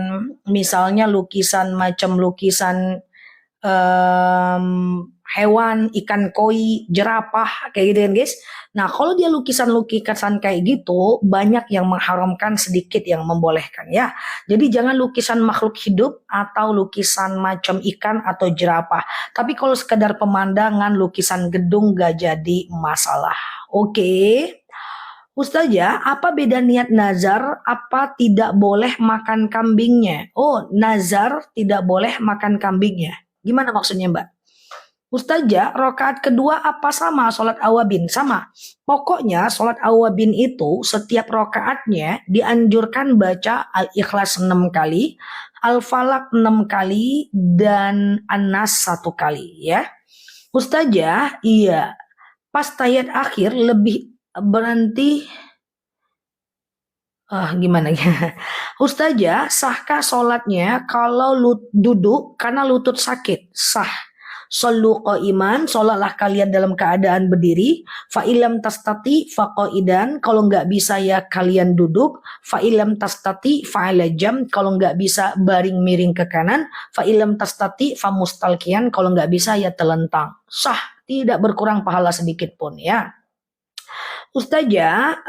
macam lukisan hewan, ikan koi, jerapah, kayak gitu kan guys. Nah, kalau dia lukisan kayak gitu, banyak yang mengharamkan, sedikit yang membolehkan ya. Jadi jangan lukisan makhluk hidup atau lukisan macam ikan atau jerapah. Tapi kalau sekedar pemandangan, lukisan gedung gak jadi masalah. Oke. Ustazah, apa beda niat nazar? Apa tidak boleh makan kambingnya? Oh, nazar tidak boleh makan kambingnya. Gimana maksudnya, Mbak? Ustazah, rakaat kedua apa sama sholat awabin? Sama. Pokoknya sholat awabin itu setiap rakaatnya dianjurkan baca Al-Ikhlas 6 kali, Al-Falaq 6 kali, dan An-Nas 1 kali ya. Ustazah, iya. Pas tahiyat akhir lebih berhenti. Gimana ya? Ustazah, sahkah sholatnya kalau duduk karena lutut sakit? Sah. Shollu qaiman, sholatlah kalian dalam keadaan berdiri. Fa ilam tastati fa qaidan, kalau nggak bisa ya kalian duduk. Fa ilam tastati fa ala jam, kalau nggak bisa baring miring ke kanan. Fa ilam tastati fa mustalqiyan, kalau nggak bisa ya telentang. Sah, tidak berkurang pahala sedikit pun ya. Ustazah,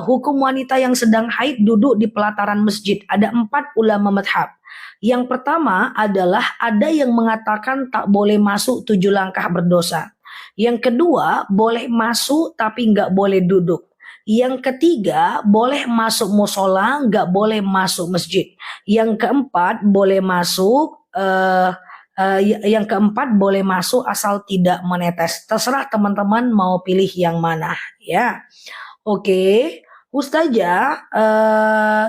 hukum wanita yang sedang haid duduk di pelataran masjid. Ada 4 ulama madhab. Yang pertama adalah ada yang mengatakan tak boleh masuk 7 langkah berdosa. Yang kedua, boleh masuk tapi nggak boleh duduk. Yang ketiga, boleh masuk musola, nggak boleh masuk masjid. Yang keempat, boleh masuk yang keempat boleh masuk asal tidak menetes. Terserah teman-teman mau pilih yang mana ya. Oke, Ustazah,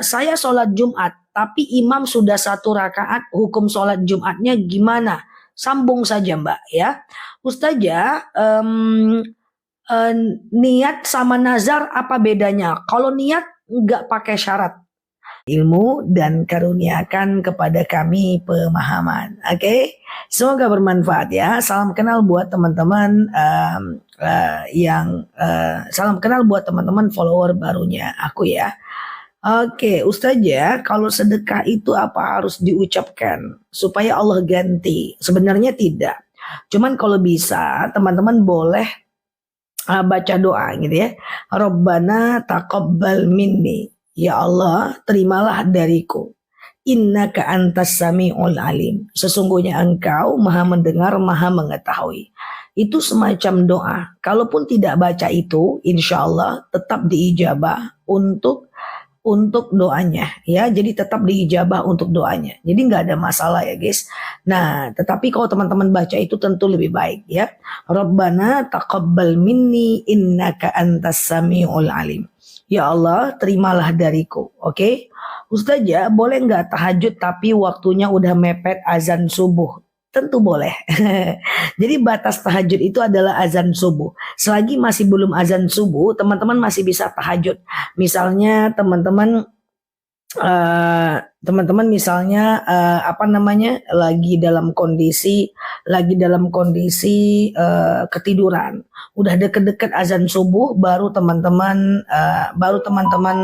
saya sholat Jumat tapi imam sudah 1 rakaat, hukum sholat Jumatnya gimana? Sambung saja Mbak ya. Ustazah, niat sama nazar apa bedanya? Kalau niat nggak pakai syarat. Ilmu dan karuniakan kepada kami pemahaman. Oke, semoga bermanfaat ya. Salam kenal buat teman-teman salam kenal buat teman-teman follower barunya aku ya. Oke, Ustazah, kalau sedekah itu apa harus diucapkan supaya Allah ganti? Sebenarnya tidak. Cuman kalau bisa teman-teman boleh baca doa gitu ya. Rabbana taqabbal minni. Ya Allah, terimalah dariku. Innaka antas sami'ul alim. Sesungguhnya engkau maha mendengar, maha mengetahui. Itu semacam doa. Kalaupun tidak baca itu, insya Allah tetap diijabah untuk doanya, ya. Jadi tetap diijabah untuk doanya. Jadi nggak ada masalah ya guys. Nah, tetapi kalau teman-teman baca itu tentu lebih baik ya. Rabbana taqabbal minni innaka antas sami'ul alim. Ya Allah, terimalah dariku. Oke. Ustazah, boleh nggak tahajud tapi waktunya udah mepet azan subuh? Tentu boleh. Jadi batas tahajud itu adalah azan subuh. Selagi masih belum azan subuh, teman-teman masih bisa tahajud. Misalnya teman-teman misalnya apa namanya lagi dalam kondisi ketiduran, udah deket-deket azan subuh baru teman-teman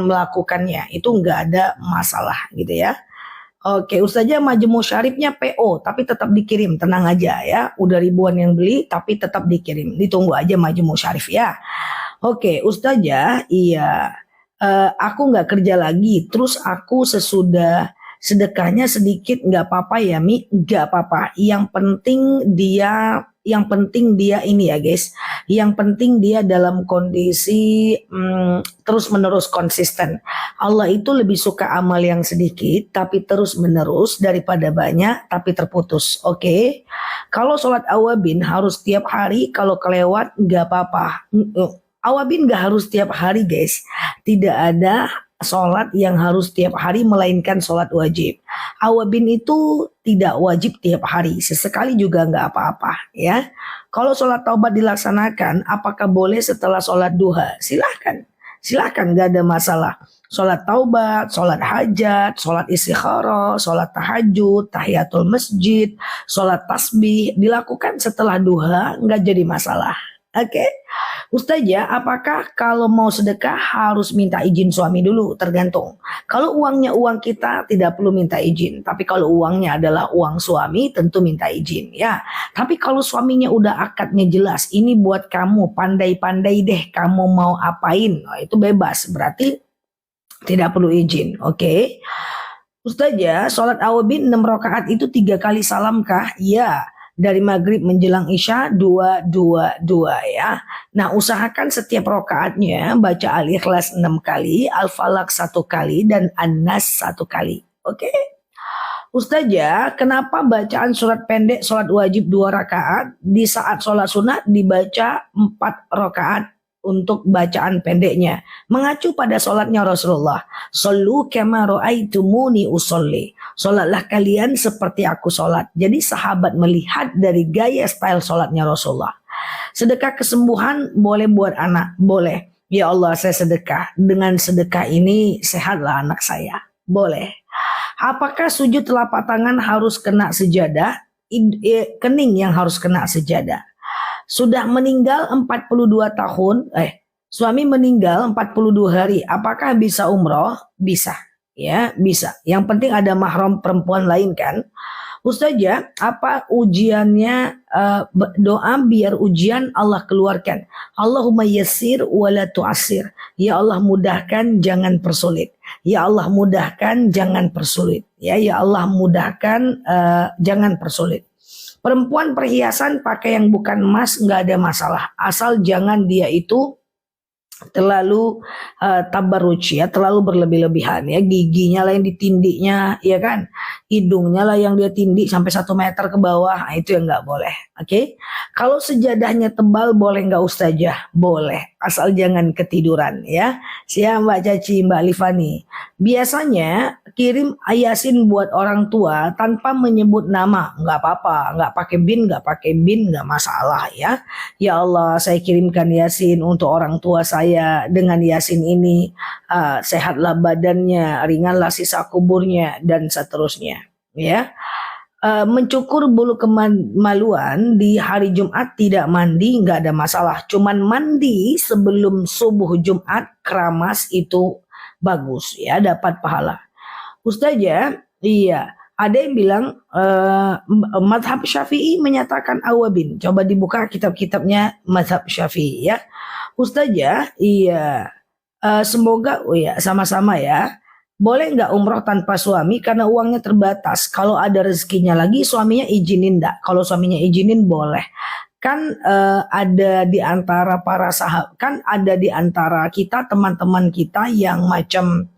melakukannya, itu nggak ada masalah gitu ya. Oke, Ustazah, Majmu Syarifnya PO tapi tetap dikirim, tenang aja ya. Udah ribuan yang beli tapi tetap dikirim, ditunggu aja Majmu Syarif ya. Oke, Ustazah, iya. Aku nggak kerja lagi, terus aku sesudah sedekahnya sedikit, nggak apa-apa ya Mi? Nggak apa-apa. Yang penting dia ini ya guys. Yang penting dia dalam kondisi terus menerus konsisten. Allah itu lebih suka amal yang sedikit tapi terus menerus daripada banyak tapi terputus. Oke. Kalau sholat awabin harus tiap hari, kalau kelewat nggak apa-apa. Awabin gak harus tiap hari guys. Tidak ada sholat yang harus tiap hari melainkan sholat wajib. Awabin itu tidak wajib tiap hari. Sesekali juga gak apa-apa ya. Kalau sholat taubat dilaksanakan, apakah boleh setelah sholat duha? Silahkan gak ada masalah. Sholat taubat, sholat hajat, sholat istikharah, sholat tahajud, tahiyatul masjid, sholat tasbih dilakukan setelah duha, gak jadi masalah. Oke. Ustazah, apakah kalau mau sedekah harus minta izin suami dulu? Tergantung. Kalau uangnya uang kita tidak perlu minta izin. Tapi kalau uangnya adalah uang suami tentu minta izin ya. Tapi kalau suaminya udah akadnya jelas, ini buat kamu, pandai-pandai deh kamu mau apain. Nah, itu bebas, berarti tidak perlu izin. Oke. Ustazah, sholat awabin 6 rakaat itu 3 kali salamkah? Iya. Dari maghrib menjelang isya 2 ya. Nah, usahakan setiap rakaatnya baca Al-Ikhlas 6 kali, Al-Falaq 1 kali, dan An-Nas 1 kali. Oke. Ustazah, kenapa bacaan surat pendek sholat wajib 2 rakaat, di saat sholat sunat dibaca 4 rakaat untuk bacaan pendeknya? Mengacu pada sholatnya Rasulullah. Shollu kama ra'aitumuni usolli. Sholatlah kalian seperti aku sholat. Jadi sahabat melihat dari gaya style sholatnya Rasulullah. Sedekah kesembuhan boleh buat anak? Boleh. Ya Allah, saya sedekah. Dengan sedekah ini sehatlah anak saya. Boleh. Apakah sujud telapak tangan harus kena sejadah? Kening yang harus kena sejadah. Sudah meninggal 42 tahun, suami meninggal 42 hari, apakah bisa umroh? Bisa, ya bisa. Yang penting ada mahram perempuan lain kan. Ustazah, apa ujiannya, doa biar ujian Allah keluarkan. Allahumma yassir wa la tu'assir. Ya Allah mudahkan, jangan persulit. Ya Allah mudahkan, jangan persulit. Ya Allah mudahkan, jangan persulit. Perempuan perhiasan pakai yang bukan emas nggak ada masalah, asal jangan dia itu terlalu tabarruj ya, terlalu berlebih-lebihan ya. Giginya lah yang ditindiknya ya kan, hidungnya lah yang dia tindik sampai 1 meter ke bawah, nah, itu yang nggak boleh. Oke. Kalau sejadahnya tebal boleh nggak Ustazah? Boleh, asal jangan ketiduran ya. Siap Mbak Caci, Mbak Livani. Biasanya kirim Yasin buat orang tua tanpa menyebut nama, nggak apa-apa, nggak pakai bin nggak masalah ya. Ya Allah, saya kirimkan Yasin untuk orang tua saya. Dengan Yasin ini sehatlah badannya, ringanlah sisa kuburnya, dan seterusnya ya. Mencukur bulu kemaluan di hari Jumat tidak mandi nggak ada masalah, cuman mandi sebelum subuh Jumat keramas itu bagus ya, dapat pahala. Ustazah, iya, ada yang bilang mazhab Syafi'i menyatakan awabin. Coba dibuka kitab-kitabnya mazhab Syafi'i ya. Ustazah, iya, semoga, oh ya, sama-sama ya. Boleh nggak umroh tanpa suami karena uangnya terbatas? Kalau ada rezekinya lagi, suaminya izinin nggak? Kalau suaminya izinin boleh. Kan ada di antara para sahabat, kan ada di antara kita teman-teman kita yang macam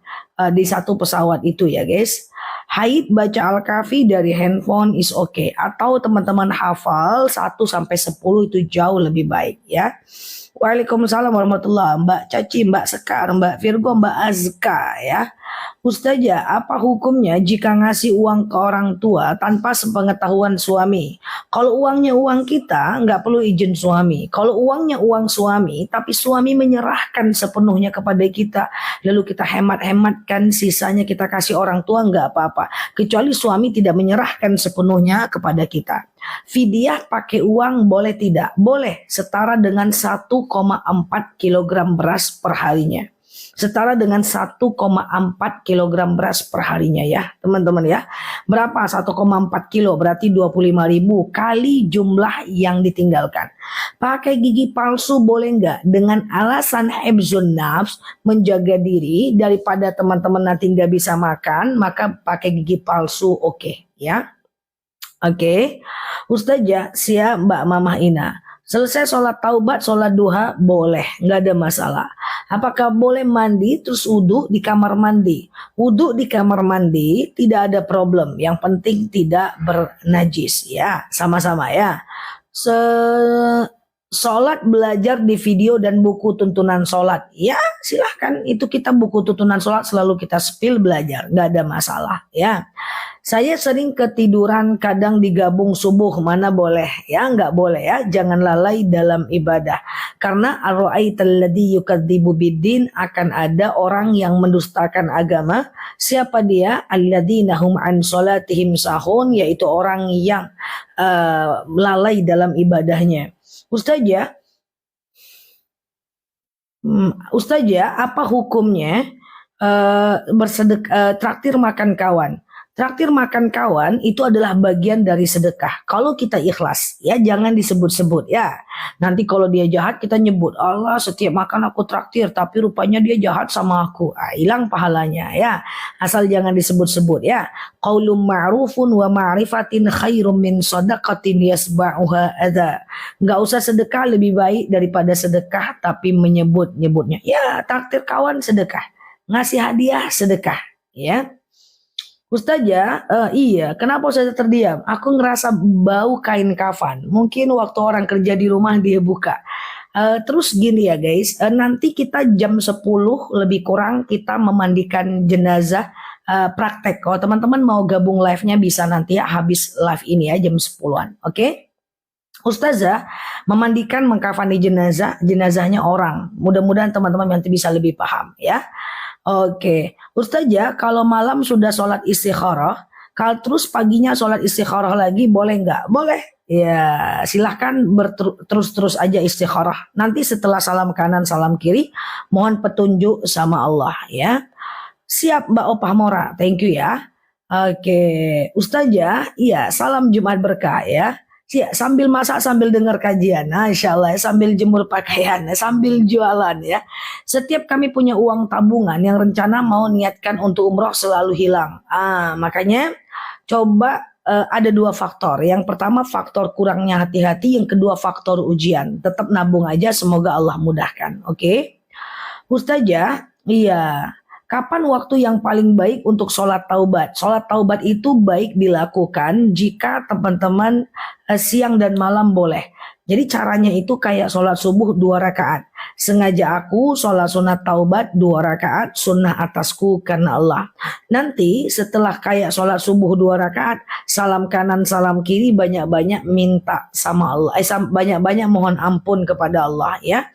di satu pesawat itu ya guys. Haid baca Al-Kahfi dari handphone is okay. Atau teman-teman hafal 1 sampai 10 itu jauh lebih baik ya. Waalaikumsalam warahmatullahi, Mbak Caci, Mbak Sekar, Mbak Virgo, Mbak Azka ya. Ustazah, apa hukumnya jika ngasih uang ke orang tua tanpa sepengetahuan suami? Kalau uangnya uang kita, nggak perlu izin suami. Kalau uangnya uang suami, tapi suami menyerahkan sepenuhnya kepada kita, lalu kita hemat-hematkan, sisanya kita kasih orang tua, nggak apa-apa. Kecuali suami tidak menyerahkan sepenuhnya kepada kita. Fidyah pakai uang boleh tidak? Boleh, setara dengan 1,4 kilogram beras per harinya. Setara dengan 1,4 kilogram beras per harinya ya teman-teman ya. Berapa 1,4 kilo? Berarti 25.000 kali jumlah yang ditinggalkan. Pakai gigi palsu boleh nggak? Dengan alasan hifzun nafs, menjaga diri daripada teman-teman nanti nggak bisa makan, maka pakai gigi palsu oke ya. Oke. Ustazah, siap Mbak Mamah Ina. Selesai sholat taubat, sholat duha, boleh, nggak ada masalah. Apakah boleh mandi terus wudhu di kamar mandi? Wudhu di kamar mandi tidak ada problem. Yang penting tidak bernajis, ya, sama-sama ya. Sholat belajar di video dan buku tuntunan sholat, ya silahkan. Itu kita buku tuntunan sholat selalu kita spill belajar, nggak ada masalah ya. Saya sering ketiduran, kadang digabung subuh, mana boleh? Ya, nggak boleh ya. Jangan lalai dalam ibadah. Karena ar-ra'aital ladzi yukadzibu biddin, akan ada orang yang mendustakan agama. Siapa dia? Alladzina hum an sholatihim sahun, yaitu orang yang lalai dalam ibadahnya. Ustazah, apa hukumnya traktir makan kawan? Traktir makan kawan itu adalah bagian dari sedekah. Kalau kita ikhlas, ya jangan disebut-sebut ya. Nanti kalau dia jahat kita nyebut, Allah setiap makan aku traktir, tapi rupanya dia jahat sama aku. Hilang pahalanya ya. Asal jangan disebut-sebut ya. Qaulun ma'rufun wa ma'rifatin khairum min shadaqatin yasba'uha adza. Enggak usah sedekah, lebih baik daripada sedekah tapi menyebut-nyebutnya. Ya, traktir kawan sedekah. Ngasih hadiah sedekah, ya. Ustazah, iya, kenapa saya terdiam? Aku ngerasa bau kain kafan. Mungkin waktu orang kerja di rumah dia buka. Terus gini ya guys, nanti kita jam 10 lebih kurang kita memandikan jenazah praktek. Kalau teman-teman mau gabung live-nya bisa nanti ya, habis live ini ya jam 10-an. Oke? Ustazah, memandikan mengkafani jenazahnya orang. Mudah-mudahan teman-teman nanti bisa lebih paham ya. Oke, Ustazah, kalau malam sudah sholat istikharah, kalau terus paginya sholat istikharah lagi, boleh nggak? Boleh. Ya, silahkan terus-terus aja istikharah. Nanti setelah salam kanan, salam kiri, mohon petunjuk sama Allah ya. Siap Mbak Opah Mora, thank you ya. Oke, Ustazah, iya, salam Jumat berkah ya. Ya, sambil masak sambil dengar kajian, nah, insya Allah ya, sambil jemur pakaian, ya, sambil jualan ya. Setiap kami punya uang tabungan yang rencana mau niatkan untuk umroh selalu hilang. Makanya coba ada 2 faktor. Yang pertama faktor kurangnya hati-hati, yang kedua faktor ujian. Tetap nabung aja, semoga Allah mudahkan. Oke, Ustazah, iya. Kapan waktu yang paling baik untuk sholat taubat? Sholat taubat itu baik dilakukan jika teman-teman siang dan malam boleh. Jadi caranya itu kayak sholat subuh 2 rakaat. Sengaja aku sholat sunat taubat 2 rakaat, sunnah atasku karena Allah. Nanti setelah kayak sholat subuh 2 rakaat, salam kanan salam kiri, banyak-banyak minta sama Allah. Banyak-banyak mohon ampun kepada Allah ya.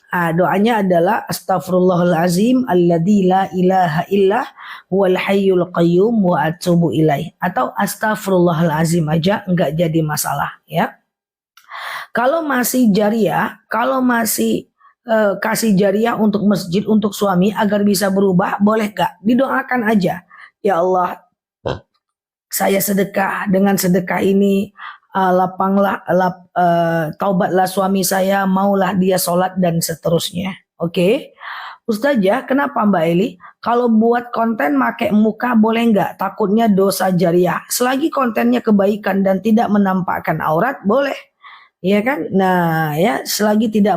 Doanya adalah astaghfirullahalazim alladzi la ilaha illah huwal hayyul qayyum wa atubu ilaih, atau astaghfirullahalazim aja nggak jadi masalah ya. Kalau masih jariah, kalau masih kasih jariah untuk masjid untuk suami agar bisa berubah, boleh gak? Didoakan aja. Ya Allah, saya sedekah, dengan sedekah ini taubatlah suami saya, maulah dia sholat dan seterusnya. Oke, Ustazah, kenapa Mbak Eli? Kalau buat konten make muka boleh nggak? Takutnya dosa jariah. Selagi kontennya kebaikan dan tidak menampakkan aurat, boleh. Iya kan? Nah, ya selagi tidak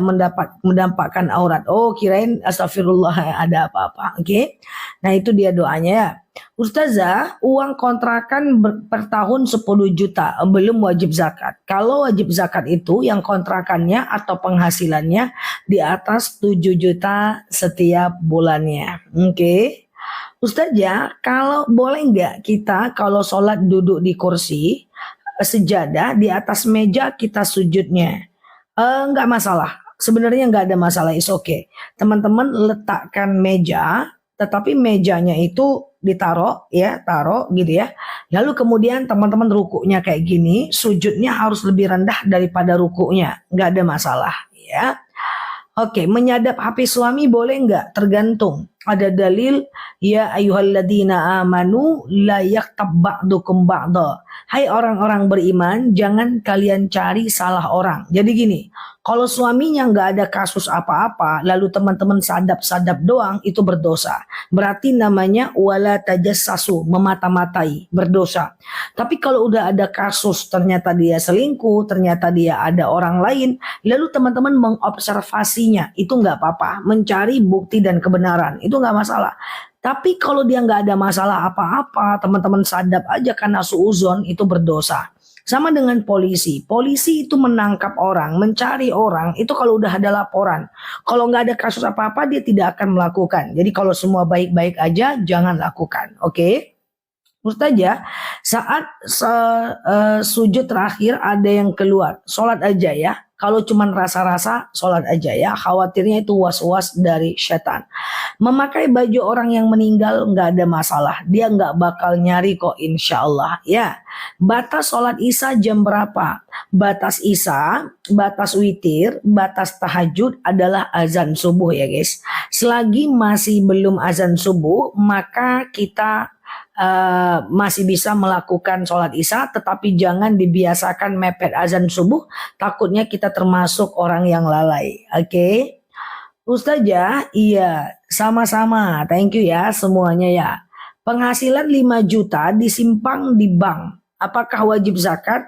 mendampakkan aurat. Oh, kirain astagfirullah ada apa-apa. Oke. Nah, itu dia doanya ya. Ustazah, uang kontrakan per tahun 10 juta belum wajib zakat. Kalau wajib zakat itu yang kontrakannya atau penghasilannya di atas 7 juta setiap bulannya. Oke. Ustazah, kalau boleh nggak kita kalau sholat duduk di kursi sejadah di atas meja kita sujudnya? Nggak masalah. Sebenarnya nggak ada masalah, is okay. Teman-teman letakkan meja, tetapi mejanya itu ditaruh ya, taruh gitu ya. Lalu kemudian teman-teman rukuknya kayak gini, sujudnya harus lebih rendah daripada rukuknya. Nggak ada masalah ya. Oke, menyadap HP suami boleh nggak? Tergantung. Ada dalil, ya ayyuhalladzina amanu la yaktab ba'dukum ba'da. Hai orang-orang beriman, jangan kalian cari salah orang. Jadi gini, kalau suaminya nggak ada kasus apa-apa, lalu teman-teman sadap-sadap doang, itu berdosa. Berarti namanya wala tajassasu, memata-matai, berdosa. Tapi kalau udah ada kasus, ternyata dia selingkuh, ternyata dia ada orang lain, lalu teman-teman mengobservasinya, itu nggak apa-apa. Mencari bukti dan kebenaran, itu nggak masalah. Tapi kalau dia nggak ada masalah apa-apa, teman-teman sadap aja karena suuzon, itu berdosa. Sama dengan polisi. Polisi itu menangkap orang, mencari orang, itu kalau udah ada laporan. Kalau nggak ada kasus apa-apa, dia tidak akan melakukan. Jadi kalau semua baik-baik aja, jangan lakukan. Oke? Ustazah, saat sujud terakhir ada yang keluar, sholat aja ya. Kalau cuman rasa-rasa, sholat aja ya. Khawatirnya itu was-was dari setan. Memakai baju orang yang meninggal nggak ada masalah. Dia nggak bakal nyari kok, insya Allah ya. Batas sholat isya jam berapa? Batas isya, batas witir, batas tahajud adalah azan subuh ya guys. Selagi masih belum azan subuh, maka kita masih bisa melakukan sholat isya, tetapi jangan dibiasakan mepet azan subuh, takutnya kita termasuk orang yang lalai. Oke? Ustazah, iya, sama-sama. Thank you ya semuanya ya. Penghasilan 5 juta disimpang di bank. Apakah wajib zakat?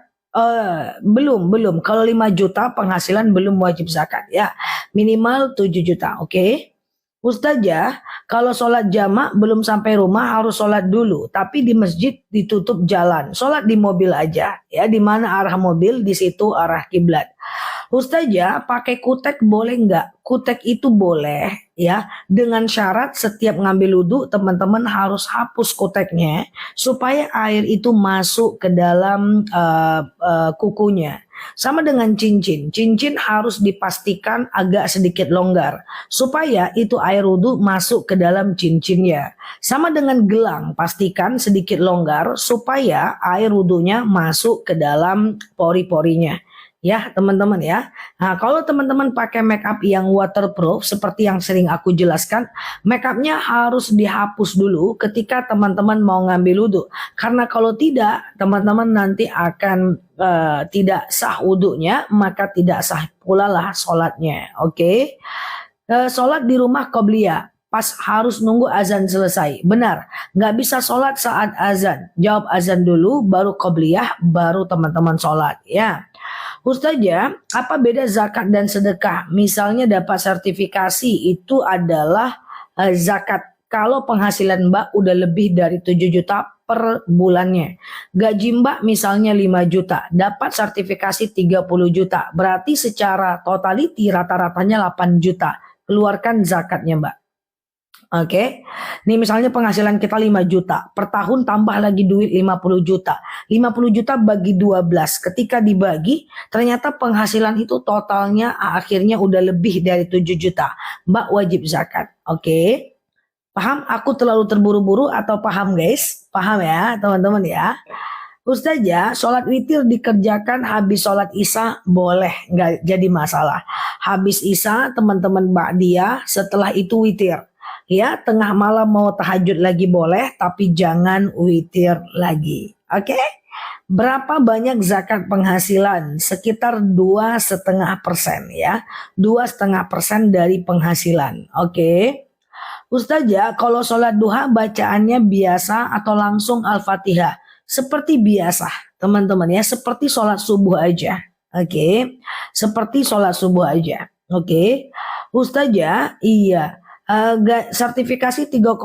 Belum. Kalau 5 juta penghasilan belum wajib zakat ya. Minimal 7 juta, oke? Ustazah, kalau sholat jamak belum sampai rumah harus sholat dulu, tapi di masjid ditutup jalan. Sholat di mobil aja, ya, di mana arah mobil di situ arah kiblat. Ustazah, pakai kutek boleh nggak? Kutek itu boleh, ya, dengan syarat setiap ngambil wudhu teman-teman harus hapus kuteknya supaya air itu masuk ke dalam kukunya. Sama dengan cincin. Cincin harus dipastikan agak sedikit longgar supaya itu air wudhu masuk ke dalam cincinnya. Sama dengan gelang, pastikan sedikit longgar supaya air wudhunya masuk ke dalam pori-porinya. Ya teman-teman ya. Nah kalau teman-teman pakai make up yang waterproof seperti yang sering aku jelaskan, make upnya harus dihapus dulu ketika teman-teman mau ngambil wudhu. Karena kalau tidak, teman-teman nanti akan tidak sah wudhunya, maka tidak sah pula lah sholatnya. Oke? Sholat di rumah qobliyah. Pas harus nunggu azan selesai. Benar, nggak bisa sholat saat azan. Jawab azan dulu, baru qobliyah, baru teman-teman sholat. Ya. Ustazah, apa beda zakat dan sedekah? Misalnya dapat sertifikasi itu adalah zakat. Kalau penghasilan Mbak udah lebih dari 7 juta per bulannya. Gaji Mbak misalnya 5 juta, dapat sertifikasi 30 juta. Berarti secara totality rata-ratanya 8 juta. Keluarkan zakatnya Mbak. Oke, ini misalnya penghasilan kita 5 juta, per tahun tambah lagi duit 50 juta. 50 juta bagi 12, ketika dibagi ternyata penghasilan itu totalnya akhirnya udah lebih dari 7 juta. Mbak wajib zakat, oke? Paham? Aku terlalu terburu-buru atau paham guys? Paham ya teman-teman ya? Ustazah, sholat witir dikerjakan habis sholat isya boleh, nggak jadi masalah. Habis isya teman-teman ba'diyah, setelah itu witir. Ya, tengah malam mau tahajud lagi boleh, tapi jangan witir lagi. Oke? Berapa banyak zakat penghasilan? Sekitar 2,5% ya. 2,5% dari penghasilan. Oke? Ustazah, kalau sholat duha bacaannya biasa atau langsung Al-Fatihah? Seperti biasa, teman-teman ya, seperti sholat subuh aja. Oke, seperti sholat subuh aja. Oke, Ustazah, iya. Sertifikasi 3,5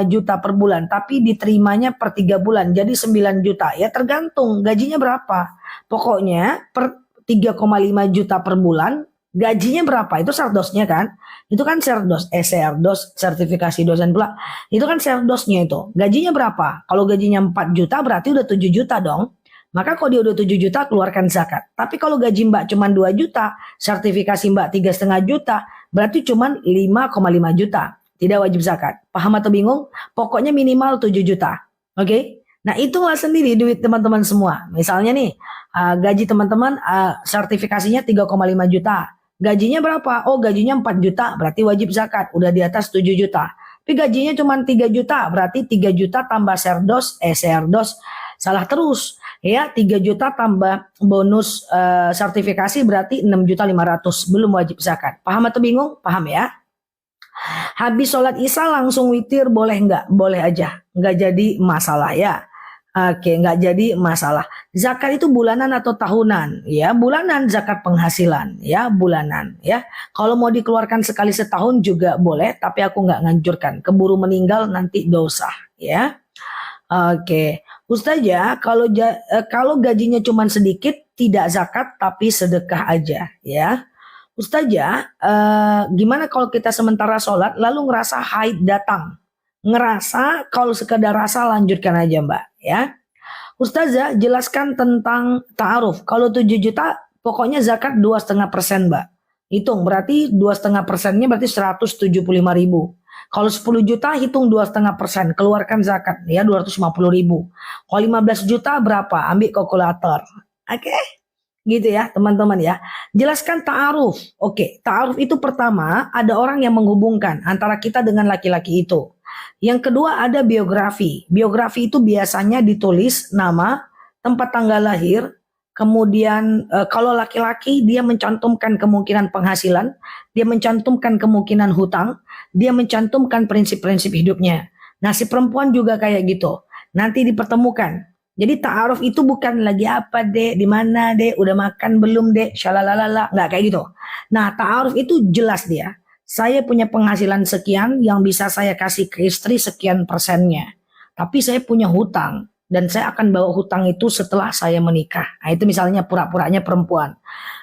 juta per bulan, tapi diterimanya per 3 bulan, jadi 9 juta. Ya tergantung gajinya berapa. Pokoknya per 3,5 juta per bulan, gajinya berapa? Itu serdosnya kan? Itu kan serdos, sertifikasi dosen pula. Itu kan serdosnya itu. Gajinya berapa? Kalau gajinya 4 juta berarti udah 7 juta dong. Maka kalau dia udah 7 juta keluarkan zakat. Tapi kalau gaji Mbak cuma 2 juta, sertifikasi Mbak 3,5 juta, berarti cuma 5,5 juta. Tidak wajib zakat. Paham atau bingung? Pokoknya minimal 7 juta. Oke? Nah, itulah sendiri duit teman-teman semua. Misalnya nih, gaji teman-teman sertifikasinya 3,5 juta. Gajinya berapa? Oh, gajinya 4 juta, berarti wajib zakat. Udah di atas 7 juta. Tapi gajinya cuma 3 juta, berarti 3 juta tambah serdos, salah terus. Ya, 3 juta tambah bonus sertifikasi berarti 6.500.000, belum wajib zakat. Paham atau bingung? Paham ya? Habis sholat isya langsung witir boleh nggak? Boleh aja, nggak jadi masalah ya. Oke, nggak jadi masalah. Zakat itu bulanan atau tahunan? Ya, bulanan zakat penghasilan. Ya, bulanan. Ya, kalau mau dikeluarkan sekali setahun juga boleh, tapi aku nggak nganjurkan. Keburu meninggal nanti dosa. Ya, oke. Ustazah, kalau gajinya cuma sedikit, tidak zakat tapi sedekah aja. Ya, Ustazah, gimana kalau kita sementara sholat lalu ngerasa haid datang? Ngerasa, kalau sekedar rasa lanjutkan aja Mbak ya. Ustazah, jelaskan tentang ta'aruf. Kalau 7 juta pokoknya zakat 2,5% Mbak. Hitung berarti 2,5%-nya berarti 175.000. Kalau 10 juta hitung 2,5%, keluarkan zakat ya 250.000. Kalau 15 juta berapa? Ambil kalkulator. Oke. Gitu ya teman-teman ya. Jelaskan ta'aruf. Oke, ta'aruf itu pertama ada orang yang menghubungkan antara kita dengan laki-laki itu. Yang kedua ada biografi. Biografi itu biasanya ditulis nama, tempat tanggal lahir, kemudian kalau laki-laki dia mencantumkan kemungkinan penghasilan, dia mencantumkan kemungkinan hutang, dia mencantumkan prinsip-prinsip hidupnya. Nah, si perempuan juga kayak gitu. Nanti dipertemukan. Jadi ta'aruf itu bukan lagi apa dek, di mana dek, udah makan belum dek, shalalalala, nggak kayak gitu. Nah, ta'aruf itu jelas dia. Saya punya penghasilan sekian yang bisa saya kasih ke istri sekian persennya. Tapi saya punya hutang dan saya akan bawa hutang itu setelah saya menikah. Nah, itu misalnya pura-puranya perempuan.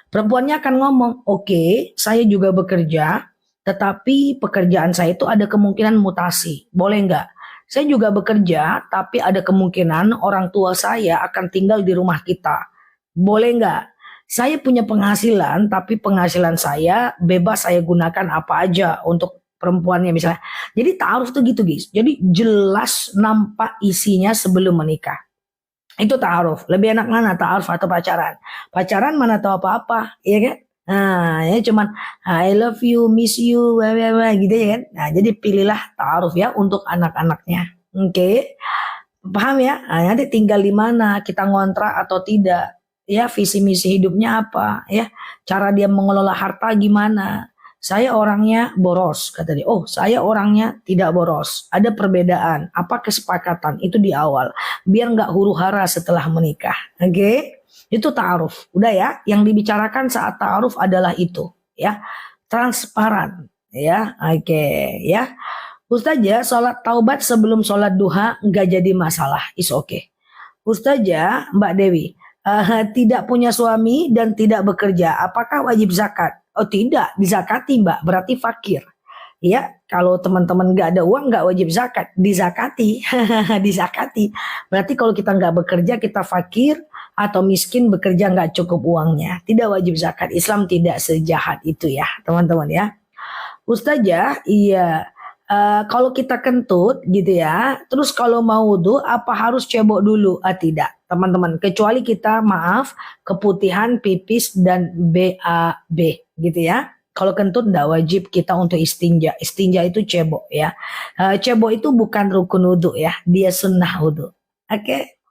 Perempuannya akan ngomong, oke, saya juga bekerja, tetapi pekerjaan saya itu ada kemungkinan mutasi. Boleh nggak? Saya juga bekerja, tapi ada kemungkinan orang tua saya akan tinggal di rumah kita. Boleh nggak? Saya punya penghasilan, tapi penghasilan saya bebas saya gunakan apa aja untuk perempuannya misalnya. Jadi ta'aruf tuh gitu guys. Jadi jelas nampak isinya sebelum menikah. Itu ta'aruf. Lebih enak mana ta'aruf atau pacaran? Pacaran mana tahu apa-apa, ya kan? Nah, ya cuman I love you, miss you, gitu ya kan. Nah, jadi pilihlah ta'aruf ya untuk anak-anaknya. Oke. Paham ya? Nah, nanti tinggal di mana, kita ngontrak atau tidak. Ya, visi misi hidupnya apa, ya. Cara dia mengelola harta gimana. Saya orangnya boros, kata dia. Oh, saya orangnya tidak boros. Ada perbedaan. Apa kesepakatan? Itu di awal. Biar nggak huru-hara setelah menikah. Oke? Itu ta'aruf. Udah ya, yang dibicarakan saat ta'aruf adalah itu, ya. Transparan, ya. Oke, ya. Ustazah, sholat taubat sebelum sholat duha nggak jadi masalah. Is okay. Ustazah, Mbak Dewi, tidak punya suami dan tidak bekerja, apakah wajib zakat? Oh tidak, dizakati Mbak, berarti fakir. Ya, kalau teman-teman nggak ada uang nggak wajib zakat, dizakati, dizakati. Berarti kalau kita nggak bekerja kita fakir atau miskin bekerja nggak cukup uangnya, tidak wajib zakat. Islam tidak sejahat itu ya, teman-teman ya. Ustazah, iya. Kalau kita kentut gitu ya, terus kalau mau wudhu apa harus cebok dulu? Tidak, teman-teman. Kecuali kita maaf keputihan pipis dan BAB gitu ya. Kalau kentut tidak wajib kita untuk istinja. Istinja itu cebok ya. Cebok itu bukan rukun wudhu ya, dia sunnah wudhu. Oke.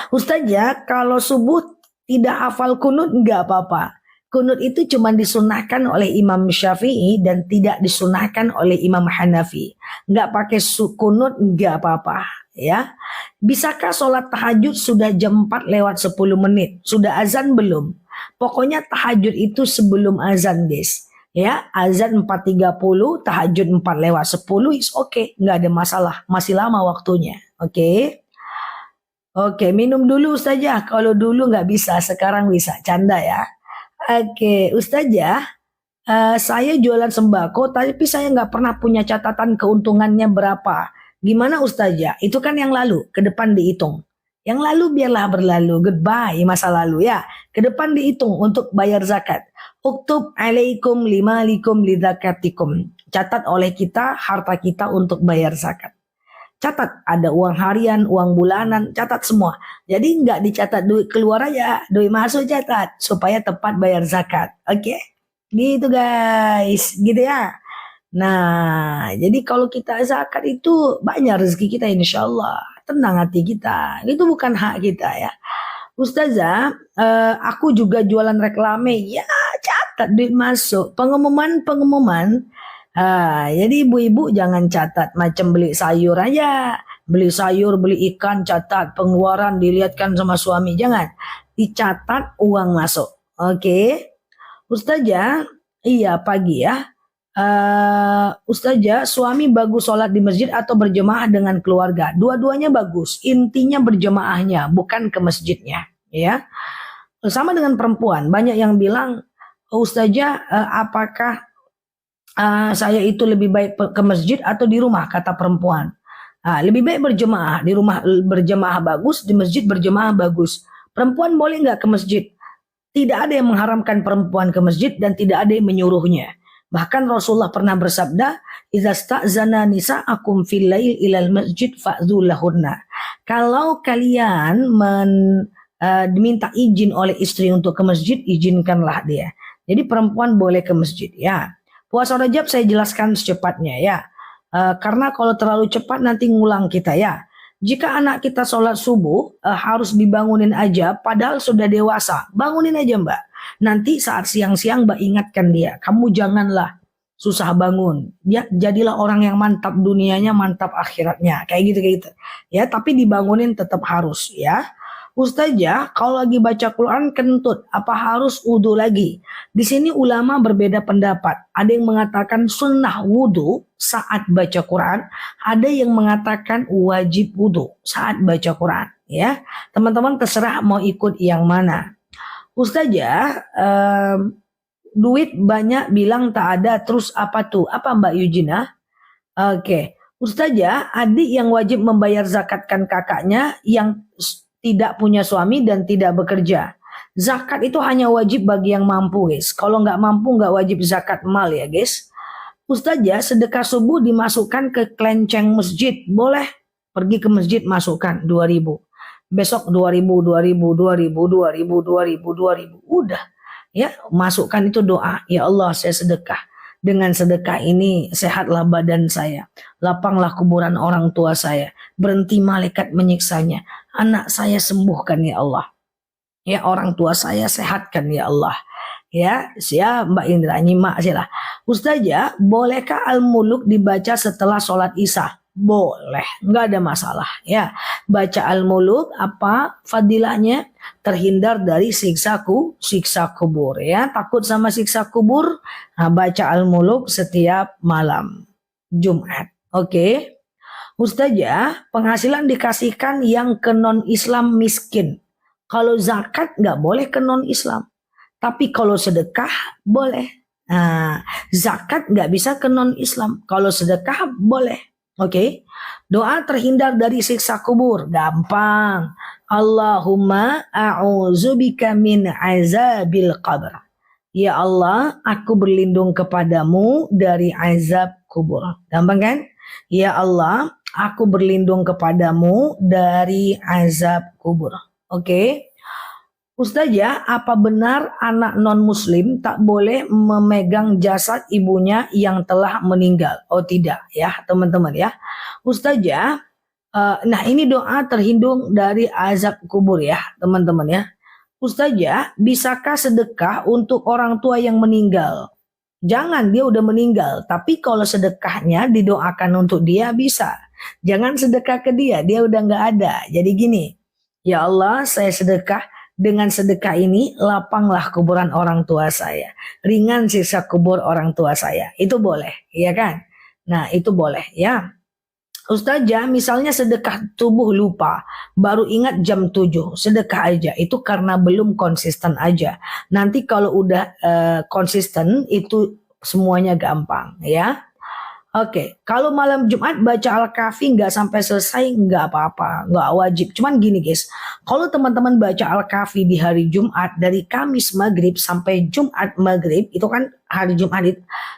Ustazah, kalau subuh tidak hafal kunut nggak apa-apa. Kunut itu cuma disunahkan oleh Imam Syafi'i dan tidak disunahkan oleh Imam Hanafi. Nggak pakai kunut nggak apa-apa ya. Bisakah sholat tahajud sudah jam 4 lewat 10 menit? Sudah azan belum? Pokoknya tahajud itu sebelum azan guys. Ya, azan 4.30, tahajud 4 lewat 10 is oke, nggak ada masalah. Masih lama waktunya. Oke. Oke, minum dulu Ustazah. Kalau dulu nggak bisa, sekarang bisa. Canda ya. Oke, Ustazah, saya jualan sembako, tapi saya nggak pernah punya catatan keuntungannya berapa. Gimana Ustazah? Itu kan yang lalu, ke depan dihitung. Yang lalu biarlah berlalu, goodbye masa lalu ya. Ke depan dihitung untuk bayar zakat. Uktub alaikum limalikum lidzakatikum. Catat oleh kita harta kita untuk bayar zakat. Catat, ada uang harian, uang bulanan, catat semua. Jadi nggak dicatat duit keluar aja, duit masuk catat supaya tepat bayar zakat. Oke, gitu guys, gitu ya. Nah, jadi kalau kita zakat itu banyak rezeki kita insya Allah. Tenang hati kita, itu bukan hak kita ya. Ustazah, aku juga jualan reklame. Ya, catat duit masuk. Pengumuman. Jadi ibu-ibu jangan catat macam beli sayur aja. Beli sayur, beli ikan, catat. Pengeluaran dilihatkan sama suami. Jangan. Dicatat uang masuk. Oke. Ustazah, iya pagi ya. Ustazah, suami bagus sholat di masjid atau berjemaah dengan keluarga? Dua-duanya bagus. Intinya berjemaahnya, bukan ke masjidnya. Ya. Sama dengan perempuan. Banyak yang bilang, Ustazah, apakah saya itu lebih baik ke masjid atau di rumah, kata perempuan. Lebih baik berjemaah. Di rumah berjemaah bagus, di masjid berjemaah bagus. Perempuan boleh nggak ke masjid? Tidak ada yang mengharamkan perempuan ke masjid dan tidak ada yang menyuruhnya. Bahkan Rasulullah pernah bersabda, "Idza sta'zana nisa'akum fil lail ilal masjid fa'dzu lahunna." Kalau kalian diminta izin oleh istri untuk ke masjid, izinkanlah dia. Jadi perempuan boleh ke masjid ya. Puasa Rajab saya jelaskan secepatnya ya. Karena kalau terlalu cepat nanti ngulang kita ya. Jika anak kita sholat subuh harus dibangunin aja padahal sudah dewasa. Bangunin aja Mbak. Nanti saat siang-siang Mbak ingatkan dia. Kamu janganlah susah bangun. Ya, jadilah orang yang mantap dunianya, mantap akhiratnya. Kayak gitu. Ya, tapi dibangunin tetap harus ya. Ustazah, kalau lagi baca Quran kentut, apa harus wudhu lagi? Di sini ulama berbeda pendapat. Ada yang mengatakan sunnah wudhu saat baca Quran, ada yang mengatakan wajib wudhu saat baca Quran. Ya, teman-teman terserah mau ikut yang mana. Ustazah, duit banyak bilang tak ada, terus apa tuh? Apa Mbak Yujina? Oke. Ustazah, adik yang wajib membayar zakatkan kakaknya yang tidak punya suami dan tidak bekerja. Zakat itu hanya wajib bagi yang mampu guys. Kalau nggak mampu nggak wajib zakat mal ya guys. Ustazah, sedekah subuh dimasukkan ke klenceng masjid. Boleh pergi ke masjid masukkan 2.000. Besok 2.000. Udah ya, masukkan itu doa. Ya Allah, saya sedekah. Dengan sedekah ini sehatlah badan saya. Lapanglah kuburan orang tua saya. Berhenti malaikat menyiksanya. Anak saya sembuhkan ya Allah. Ya, orang tua saya sehatkan ya Allah. Ya, siap Mbak Indra, nyimak silah. Ustazah, bolehkah Al-Muluk dibaca setelah sholat Isya? Boleh, nggak ada masalah ya. Baca Al-Muluk apa fadilahnya? Terhindar dari siksa kubur ya. Takut sama siksa kubur? Nah, baca Al-Muluk setiap malam Jumat. Oke. Ustazah, penghasilan dikasihkan yang ke non-Islam miskin. Kalau zakat nggak boleh ke non-Islam. Tapi kalau sedekah boleh. Nah, zakat nggak bisa ke non-Islam. Kalau sedekah boleh. Oke. Doa terhindar dari siksa kubur. Gampang. Allahumma a'udzubika min azabil qabr. Ya Allah, aku berlindung kepadamu dari azab kubur. Gampang kan? Ya Allah, aku berlindung kepadamu dari azab kubur. Oke. Ustazah, apa benar anak non-muslim tak boleh memegang jasad ibunya yang telah meninggal? Oh tidak ya teman-teman ya. Ustazah, nah ini doa terhindung dari azab kubur ya teman-teman ya. Ustazah, bisakah sedekah untuk orang tua yang meninggal? Jangan, dia udah meninggal. Tapi kalau sedekahnya didoakan untuk dia bisa. Jangan sedekah ke dia, dia udah nggak ada. Jadi gini, ya Allah, saya sedekah. Dengan sedekah ini, lapanglah kuburan orang tua saya. Ringan sisa kubur orang tua saya. Itu boleh, ya kan? Nah, itu boleh ya. Ustazah, misalnya sedekah tubuh lupa, baru ingat jam 7, sedekah aja. Itu karena belum konsisten aja. Nanti kalau udah konsisten, itu semuanya gampang ya. Oke, kalau malam Jumat baca Al-Kahfi nggak sampai selesai nggak apa-apa, nggak wajib. Cuman gini guys, kalau teman-teman baca Al-Kahfi di hari Jumat dari Kamis Maghrib sampai Jumat Maghrib, itu kan hari Jumat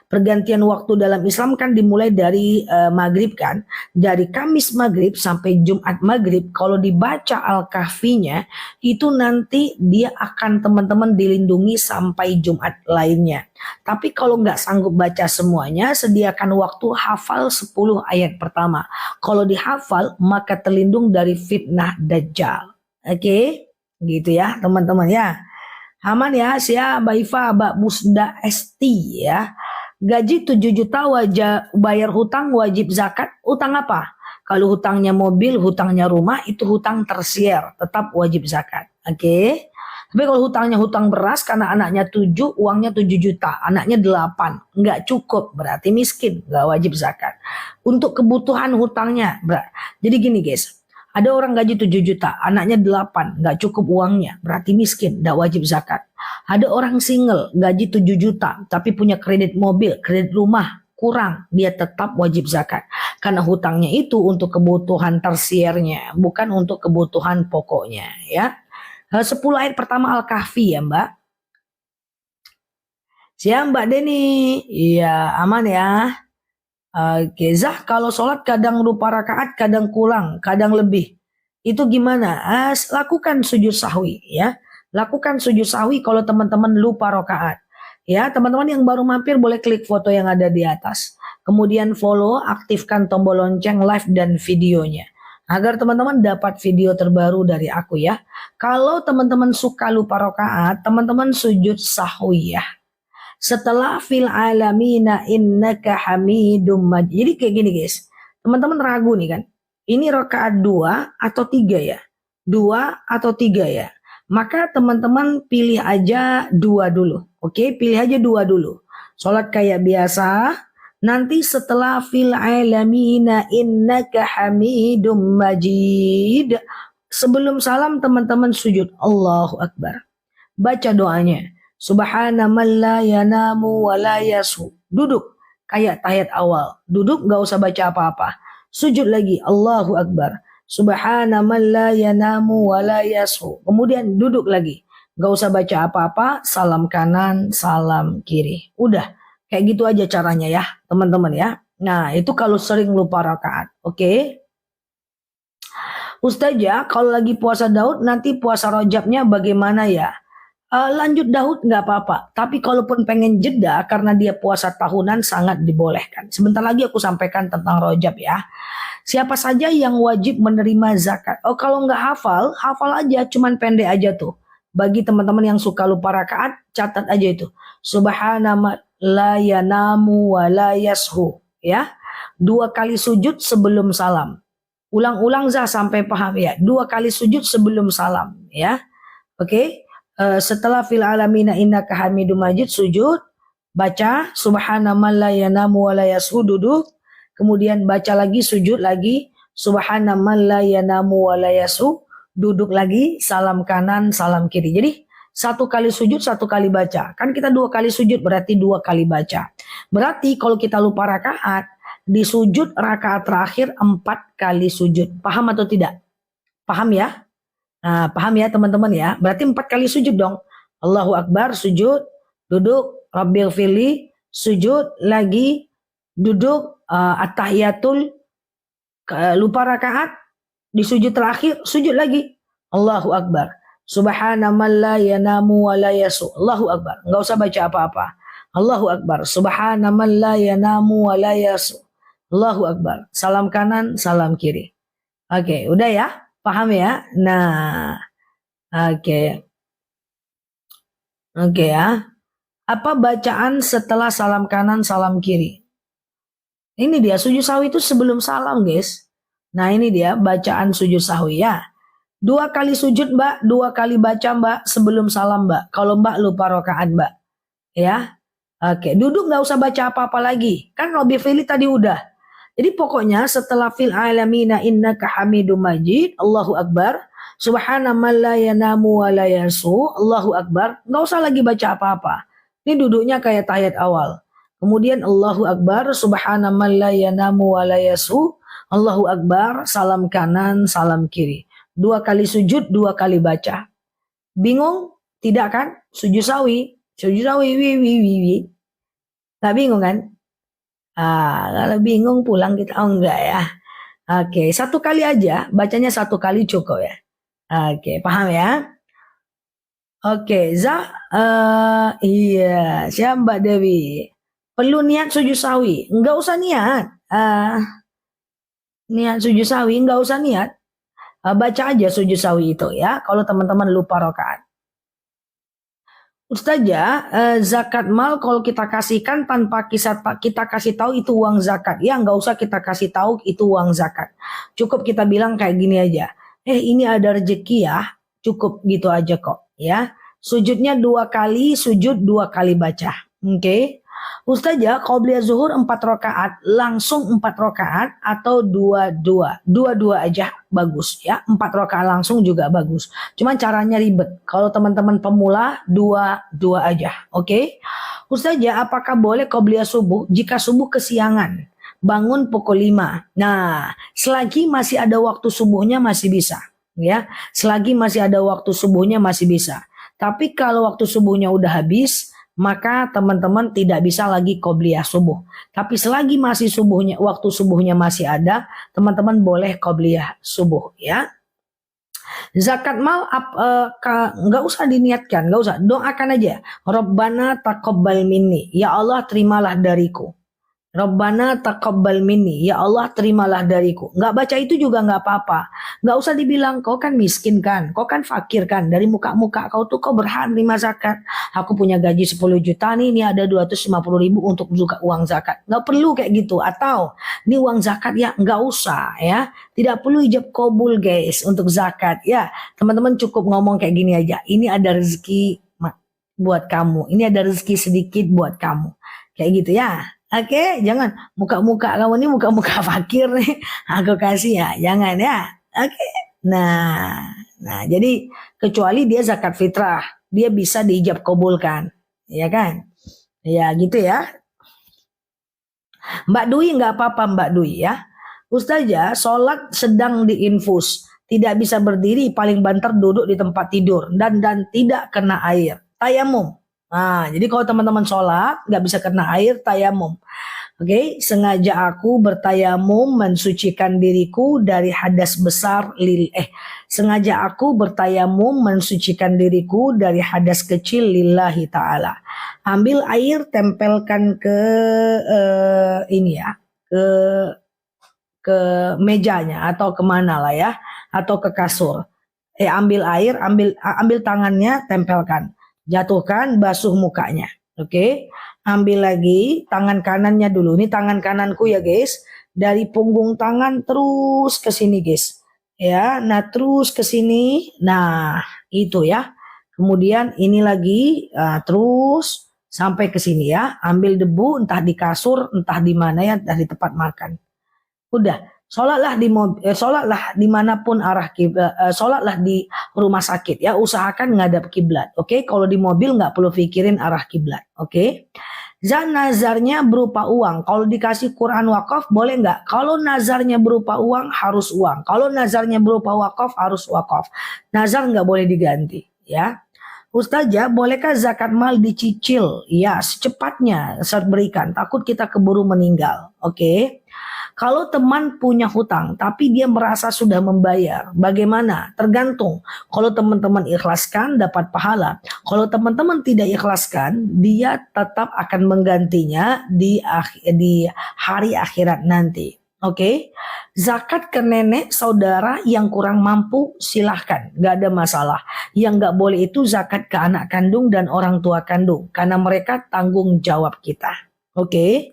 pergantian waktu dalam Islam kan dimulai dari Maghrib kan, dari Kamis Maghrib sampai Jumat Maghrib. Kalau dibaca Al-Kahfinya itu nanti dia akan teman-teman dilindungi sampai Jumat lainnya. Tapi kalau nggak sanggup baca semuanya, sediakan waktu hafal 10 ayat pertama. Kalau dihafal, maka terlindung dari fitnah Dajjal. Oke, gitu ya teman-teman ya. Aman ya, Sia, Mbak Iva, Mbak Busda Esti ya. Gaji 7 juta wajib bayar hutang, wajib zakat. Hutang apa? Kalau hutangnya mobil, hutangnya rumah, itu hutang tersier, tetap wajib zakat. Oke. Tapi kalau hutangnya hutang beras karena anaknya 7, uangnya 7 juta, anaknya 8, nggak cukup, berarti miskin, nggak wajib zakat. Untuk kebutuhan hutangnya, jadi gini guys, ada orang gaji 7 juta, anaknya 8, nggak cukup uangnya, berarti miskin, nggak wajib zakat. Ada orang single, gaji 7 juta, tapi punya kredit mobil, kredit rumah, kurang, dia tetap wajib zakat. Karena hutangnya itu untuk kebutuhan tersiernya, bukan untuk kebutuhan pokoknya ya. 10 ayat pertama Al-Kahfi ya Mbak. Siap Mbak Deni. Iya aman ya. Oke, Zah, kalau sholat kadang lupa rakaat, kadang kurang, kadang lebih. Itu gimana? Lakukan sujud sahwi ya. Lakukan sujud sahwi kalau teman-teman lupa rakaat. Ya, teman-teman yang baru mampir boleh klik foto yang ada di atas. Kemudian follow, aktifkan tombol lonceng live dan videonya. Agar teman-teman dapat video terbaru dari aku ya. Kalau teman-teman suka lupa rakaat, teman-teman sujud sahwi ya. Setelah fil alamina innaka hamidum majid. Jadi kayak gini guys. Teman-teman ragu nih kan. Ini rakaat 2 atau 3 ya? 2 atau 3 ya? Maka teman-teman pilih aja 2 dulu. Oke, pilih aja 2 dulu. Sholat kayak biasa. Nanti setelah fil alamina innaka hamidum majid. Sebelum salam teman-teman sujud. Allahu Akbar. Baca doanya. Subhana man la yanamu wa la yasu. Duduk kayak tahiyat awal. Duduk gak usah baca apa-apa. Sujud lagi. Allahu Akbar. Subhana man la yanamu wa la yasu. Kemudian duduk lagi. Gak usah baca apa-apa. Salam kanan, salam kiri. Udah. Kayak gitu aja caranya ya teman-teman ya. Nah itu kalau sering lupa rakaat. Oke. Ustazah, kalau lagi puasa Daud nanti puasa Rajabnya bagaimana ya? Lanjut Daud nggak apa-apa. Tapi kalaupun pengen jeda karena dia puasa tahunan sangat dibolehkan. Sebentar lagi aku sampaikan tentang Rajab ya. Siapa saja yang wajib menerima zakat? Oh kalau nggak hafal, hafal aja. Cuman pendek aja tuh. Bagi teman-teman yang suka lupa rakaat, catat aja itu. Subhanallah la yanamu wa la yashu. Ya. 2 kali sujud sebelum salam. Ulang-ulang Zah sampai paham ya. 2 kali sujud sebelum salam ya. Oke. Setelah fil alamina innaka hamidum majid sujud, baca subhanaman la yanamu wa la yashu, duduk, kemudian baca lagi sujud lagi subhanaman la yanamu wa la yashu, duduk lagi, salam kanan, salam kiri. Jadi 1 kali sujud, 1 kali baca. Kan kita 2 kali sujud berarti 2 kali baca. Berarti kalau kita lupa rakaat, di sujud rakaat terakhir 4 kali sujud. Paham atau tidak? Paham ya? Nah, paham ya teman-teman ya? Berarti 4 kali sujud dong. Allahu Akbar, sujud, duduk, Rabbil fili, sujud, lagi, duduk, at-tahiyatul, lupa rakaat, di sujud terakhir, sujud lagi. Allahu Akbar. Subhana man la yanamu wa la yasu. Allahu Akbar. Enggak usah baca apa-apa. Allahu Akbar. Subhana man la yanamu wa la yasu. Allahu Akbar. Salam kanan, salam kiri. Oke, udah ya? Paham ya? Nah, oke. Oke ya. Apa bacaan setelah salam kanan, salam kiri? Ini dia sujud sahwi itu sebelum salam, guys. Nah, ini dia bacaan sujud sahwi ya. 2 kali sujud, Mbak, 2 kali baca, Mbak, sebelum salam, Mbak. Kalau Mbak lupa rakaat, Mbak. Ya. Oke, duduk nggak usah baca apa-apa lagi. Kan Robbi Fili tadi udah. Jadi pokoknya setelah fil alamina innaka hamidum majid, Allahu Akbar, subhana man la yanamu wa la yasu, Allahu Akbar, nggak usah lagi baca apa-apa. Ini duduknya kayak tahiyat awal. Kemudian Allahu Akbar, subhana man la yanamu wa la yasu, Allahu Akbar, salam kanan, salam kiri. 2 kali sujud, 2 kali baca. Bingung? Tidak kan? Sujud sawi, wi. Nggak bingung kan? Kalau bingung pulang kita, oh enggak ya. Oke, 1 kali aja, bacanya 1 kali cukup ya. Oke, paham ya? Oke, iya, siap Mbak Dewi. Perlu niat sujud sawi? Enggak usah niat. Niat sujud sawi, enggak usah niat. Baca aja sujud sawi itu ya, kalau teman-teman lupa rakaat. Ustazah, zakat mal kalau kita kasihkan tanpa kita kasih tahu itu uang zakat. Ya nggak usah kita kasih tahu itu uang zakat. Cukup kita bilang kayak gini aja. Ini ada rezeki ya. Cukup gitu aja kok ya. Sujudnya 2 kali, sujud 2 kali baca. Oke. Ustazah, qobliyah zuhur 4 rakaat, langsung 4 rakaat atau 2-2. 2-2 aja bagus ya. 4 rakaat langsung juga bagus. Cuman caranya ribet. Kalau teman-teman pemula 2-2 aja. Oke. Ustazah, apakah boleh qobliyah subuh jika subuh kesiangan? Bangun pukul 5. Nah, selagi masih ada waktu subuhnya masih bisa ya. Selagi masih ada waktu subuhnya masih bisa. Tapi kalau waktu subuhnya udah habis, maka teman-teman tidak bisa lagi qobliyah subuh. Tapi selagi masih subuhnya, waktu subuhnya masih ada, teman-teman boleh qobliyah subuh ya. Zakat mal nggak usah diniatkan, nggak usah, doakan aja. Rabbana taqabbal minni, ya Allah terimalah dariku. Rabbana taqabbal minni, ya Allah terimalah dariku. Nggak baca itu juga nggak apa-apa. Nggak usah dibilang kau kan miskin kan, kau kan fakir kan, dari muka-muka kau tuh kau berhak terima zakat. Aku punya gaji 10 juta nih, ini ada 250.000 untuk juga uang zakat. Nggak perlu kayak gitu. Atau ini uang zakat ya, nggak usah ya. Tidak perlu ijab kabul guys untuk zakat ya. Teman-teman cukup ngomong kayak gini aja. Ini ada rezeki buat kamu. Ini ada rezeki sedikit buat kamu. Kayak gitu ya. Oke, jangan muka-muka kamu ini muka-muka fakir nih. Aku kasih ya, jangan ya. Oke. Nah, jadi kecuali dia zakat fitrah, dia bisa diijab kabulkan, ya kan? Ya gitu ya. Mbak Dwi nggak apa-apa Mbak Dwi ya. Ustazah, sholat sedang diinfus, tidak bisa berdiri, paling banter duduk di tempat tidur dan tidak kena air. Tayamum. Nah, jadi kalau teman-teman sholat nggak bisa kena air, tayamum. Oke, sengaja aku bertayamum mensucikan diriku dari hadas besar sengaja aku bertayamum mensucikan diriku dari hadas kecil lillahi ta'ala. Ambil air, tempelkan ke ini ya, ke mejanya atau kemana lah ya, atau ke kasur. Ambil air, ambil tangannya, tempelkan. Jatuhkan, basuh mukanya. Oke. Ambil lagi tangan kanannya dulu. Ini tangan kananku ya guys. Dari punggung tangan terus ke sini guys. Ya, nah terus ke sini. Nah, itu ya. Kemudian ini lagi terus sampai ke sini ya. Ambil debu entah di kasur, entah di mana ya, entah di tempat makan. Udah, sholatlah di sholatlah dimanapun arah kiblat, sholatlah di rumah sakit ya, usahakan ngadap kiblat. Oke, kalau di mobil nggak perlu pikirin arah kiblat. Oke. Nazarnya berupa uang. Kalau dikasih Quran wakaf boleh nggak? Kalau nazarnya berupa uang harus uang. Kalau nazarnya berupa wakaf harus wakaf. Nazar nggak boleh diganti ya. Ustazah, bolehkah zakat mal dicicil? Ya, secepatnya saat berikan. Takut kita keburu meninggal. Oke. Kalau teman punya hutang tapi dia merasa sudah membayar, bagaimana? Tergantung. Kalau teman-teman ikhlaskan dapat pahala. Kalau teman-teman tidak ikhlaskan, dia tetap akan menggantinya di hari akhirat nanti. Oke, zakat ke nenek saudara yang kurang mampu silahkan, nggak ada masalah. Yang nggak boleh itu zakat ke anak kandung dan orang tua kandung, karena mereka tanggung jawab kita. Oke,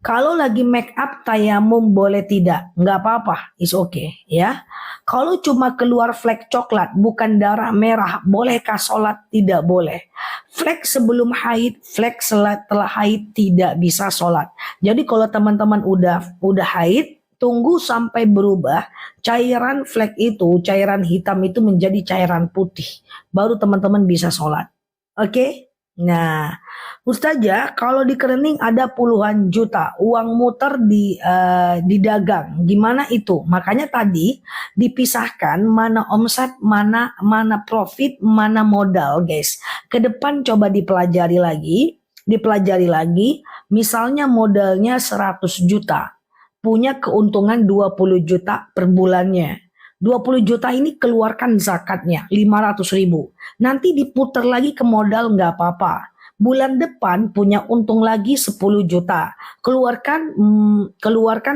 kalau lagi make up tayamum boleh tidak? Nggak apa-apa, is okay ya. Kalau cuma keluar flek coklat, bukan darah merah, bolehkah sholat? Tidak boleh. Flek sebelum haid, flek setelah haid tidak bisa sholat. Jadi kalau teman-teman udah haid, tunggu sampai berubah cairan flek itu, cairan hitam itu menjadi cairan putih. Baru teman-teman bisa sholat. Oke? Nah, Ustazah, kalau di kerening ada puluhan juta, uang muter di dagang, gimana itu? Makanya tadi dipisahkan mana omset, mana profit, mana modal, guys. Ke depan coba dipelajari lagi, misalnya modalnya 100 juta, punya keuntungan 20 juta per bulannya. 20 juta ini keluarkan zakatnya 500 ribu. Nanti diputar lagi ke modal nggak apa-apa. Bulan depan punya untung lagi 10 juta. Keluarkan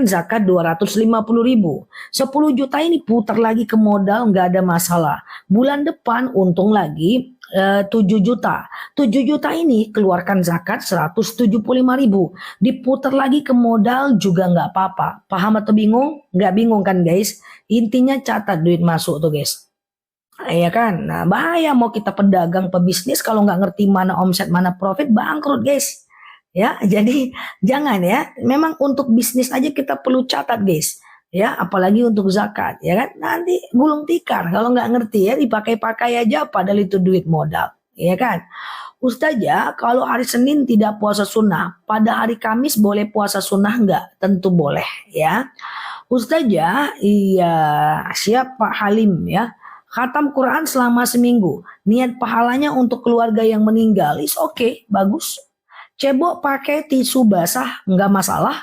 zakat 250 ribu. 10 juta ini putar lagi ke modal nggak ada masalah. Bulan depan untung lagi 7 juta. 7 juta ini keluarkan zakat 175 ribu. Diputar lagi ke modal juga nggak apa-apa. Paham atau bingung? Nggak bingung kan guys? Intinya catat duit masuk tuh guys. Iya kan? Nah bahaya mau kita pedagang, pebisnis kalau nggak ngerti mana omset, mana profit, bangkrut guys. Ya, jadi jangan ya. Memang untuk bisnis aja kita perlu catat guys. Ya, apalagi untuk zakat, ya kan? Nanti gulung tikar kalau nggak ngerti ya, dipakai-pakai aja padahal itu duit modal, ya kan? Ustazah, kalau hari Senin tidak puasa sunnah, pada hari Kamis boleh puasa sunnah nggak? Tentu boleh, ya. Ustazah, iya, siap Pak Halim ya. Khatam Quran selama seminggu. Niat pahalanya untuk keluarga yang meninggal. Is oke, bagus. Cebok pakai tisu basah, nggak masalah.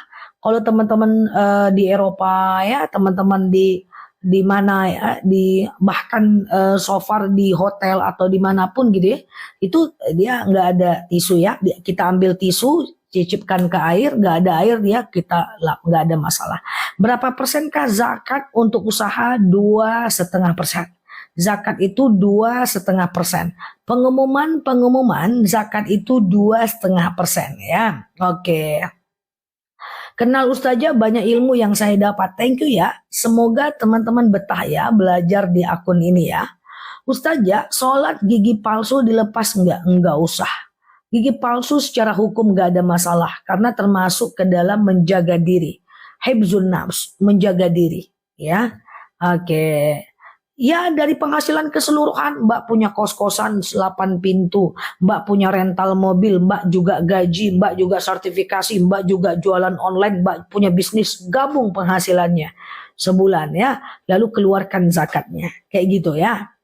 Kalau teman-teman di Eropa ya, teman-teman di mana ya, di bahkan so far di hotel atau dimanapun gitu ya, itu dia nggak ada tisu ya. Kita ambil tisu, cicipkan ke air, nggak ada air dia kita nggak ada masalah. Berapa persenkah zakat untuk usaha? 2,5%. Zakat itu 2,5%. Pengumuman zakat itu 2,5% ya. Oke. Kenal Ustazah banyak ilmu yang saya dapat. Thank you ya. Semoga teman-teman betah ya belajar di akun ini ya. Ustazah, sholat gigi palsu dilepas enggak? Enggak usah. Gigi palsu secara hukum enggak ada masalah. Karena termasuk ke dalam menjaga diri. Hibzun nafs, menjaga diri. Ya, oke. Ya dari penghasilan keseluruhan, Mbak punya kos-kosan 8 pintu, Mbak punya rental mobil, Mbak juga gaji, Mbak juga sertifikasi, Mbak juga jualan online, Mbak punya bisnis, gabung penghasilannya sebulan ya, lalu keluarkan zakatnya, kayak gitu ya.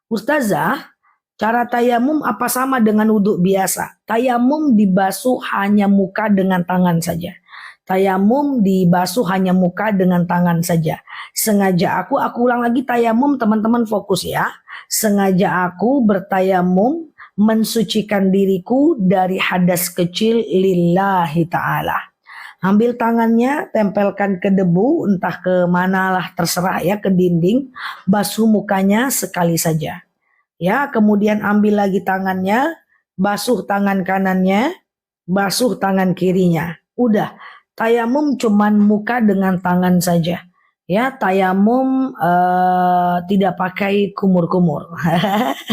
Ustazah, cara tayamum apa sama dengan wudhu biasa? Tayamum dibasuh hanya muka dengan tangan saja. Tayamum dibasuh hanya muka dengan tangan saja. Sengaja aku ulang lagi tayamum teman-teman fokus ya. Sengaja aku bertayamum mensucikan diriku dari hadas kecil lillahi ta'ala. Ambil tangannya, tempelkan ke debu, entah ke manalah terserah ya, ke dinding. Basuh mukanya sekali saja. Ya, kemudian ambil lagi tangannya, basuh tangan kanannya, basuh tangan kirinya. Udah. Tayamum cuman muka dengan tangan saja. Ya, tayamum tidak pakai kumur-kumur.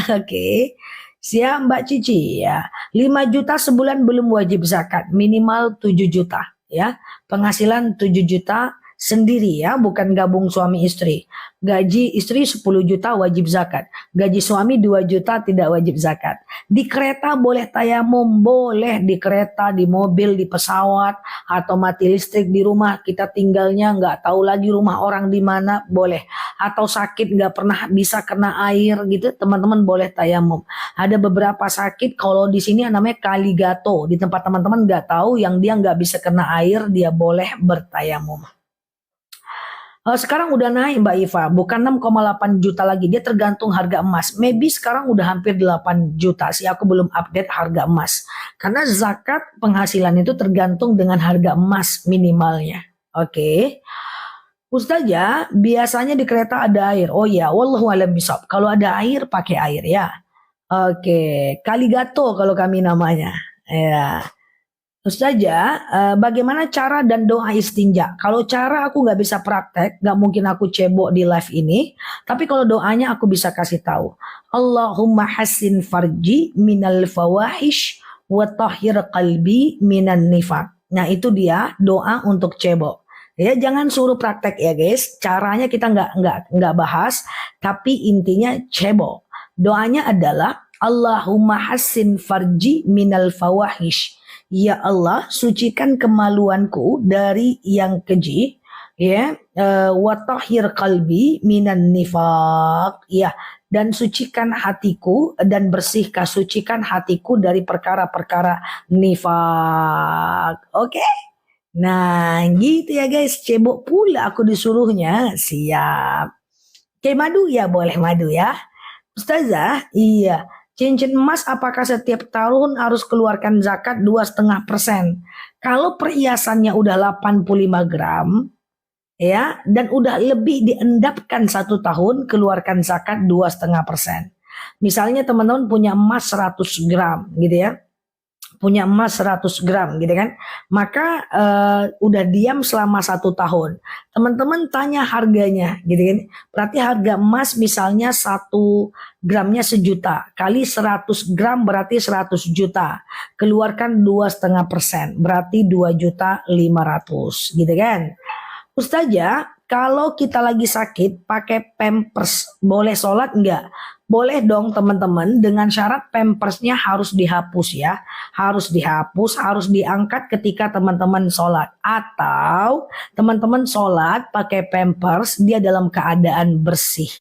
Oke. Siap Mbak Cici ya. 5 juta sebulan belum wajib zakat, minimal 7 juta ya. Penghasilan 7 juta sendiri ya, bukan gabung suami istri. Gaji istri 10 juta wajib zakat. Gaji suami 2 juta tidak wajib zakat. Di kereta boleh tayamum, boleh di kereta, di mobil, di pesawat, atau mati listrik di rumah, kita tinggalnya nggak tahu lagi rumah orang di mana, boleh. Atau sakit nggak pernah bisa kena air gitu, teman-teman boleh tayamum. Ada beberapa sakit kalau di sini namanya kaligato, di tempat teman-teman nggak tahu, yang dia nggak bisa kena air, dia boleh bertayamum. Sekarang udah naik Mbak Iva, bukan 6,8 juta lagi, dia tergantung harga emas. Maybe sekarang udah hampir 8 juta sih, aku belum update harga emas. Karena zakat penghasilan itu tergantung dengan harga emas minimalnya. Oke. Ustazah, biasanya di kereta ada air. Oh ya, wallahu alam bisawab. Kalau ada air, pakai air ya. Oke, kaligato kalau kami namanya. Ya. Ustazah, bagaimana cara dan doa istinja? Kalau cara aku nggak bisa praktek, nggak mungkin aku cebok di live ini. Tapi kalau doanya aku bisa kasih tahu. Allahumma hassin farji minal fawahish wa tahhir qalbi minan nifaq. Nah itu dia doa untuk cebok. Ya jangan suruh praktek ya guys. Caranya kita nggak bahas, tapi intinya cebok. Doanya adalah Allahumma hassin farji minal fawahish. Ya Allah, sucikan kemaluanku dari yang keji, ya, wa tahhir qalbi minan nifaq, ya, dan sucikan hatiku dan sucikan hatiku dari perkara-perkara nifaq. Oke? Nah, gitu ya guys, cebok pula aku disuruhnya. Siap. Oke, madu ya, boleh madu ya. Ustazah, iya. Cincin emas apakah setiap tahun harus keluarkan zakat 2,5%? Kalau perhiasannya udah 85 gram, ya, dan udah lebih diendapkan 1 tahun, keluarkan zakat 2,5%. Misalnya teman-teman punya emas 100 gram, gitu ya. Punya emas 100 gram gitu kan, maka udah diam selama 1 tahun, teman-teman tanya harganya gitu kan, berarti harga emas misalnya 1 gramnya 1 juta, kali 100 gram berarti 100 juta, keluarkan 2,5%, berarti 2.500.000 gitu kan. Ustazah, kalau kita lagi sakit pakai pampers boleh sholat enggak? Boleh dong teman-teman, dengan syarat pampersnya harus dihapus ya. Harus dihapus, harus diangkat ketika teman-teman sholat. Atau teman-teman sholat pakai pampers dia dalam keadaan bersih.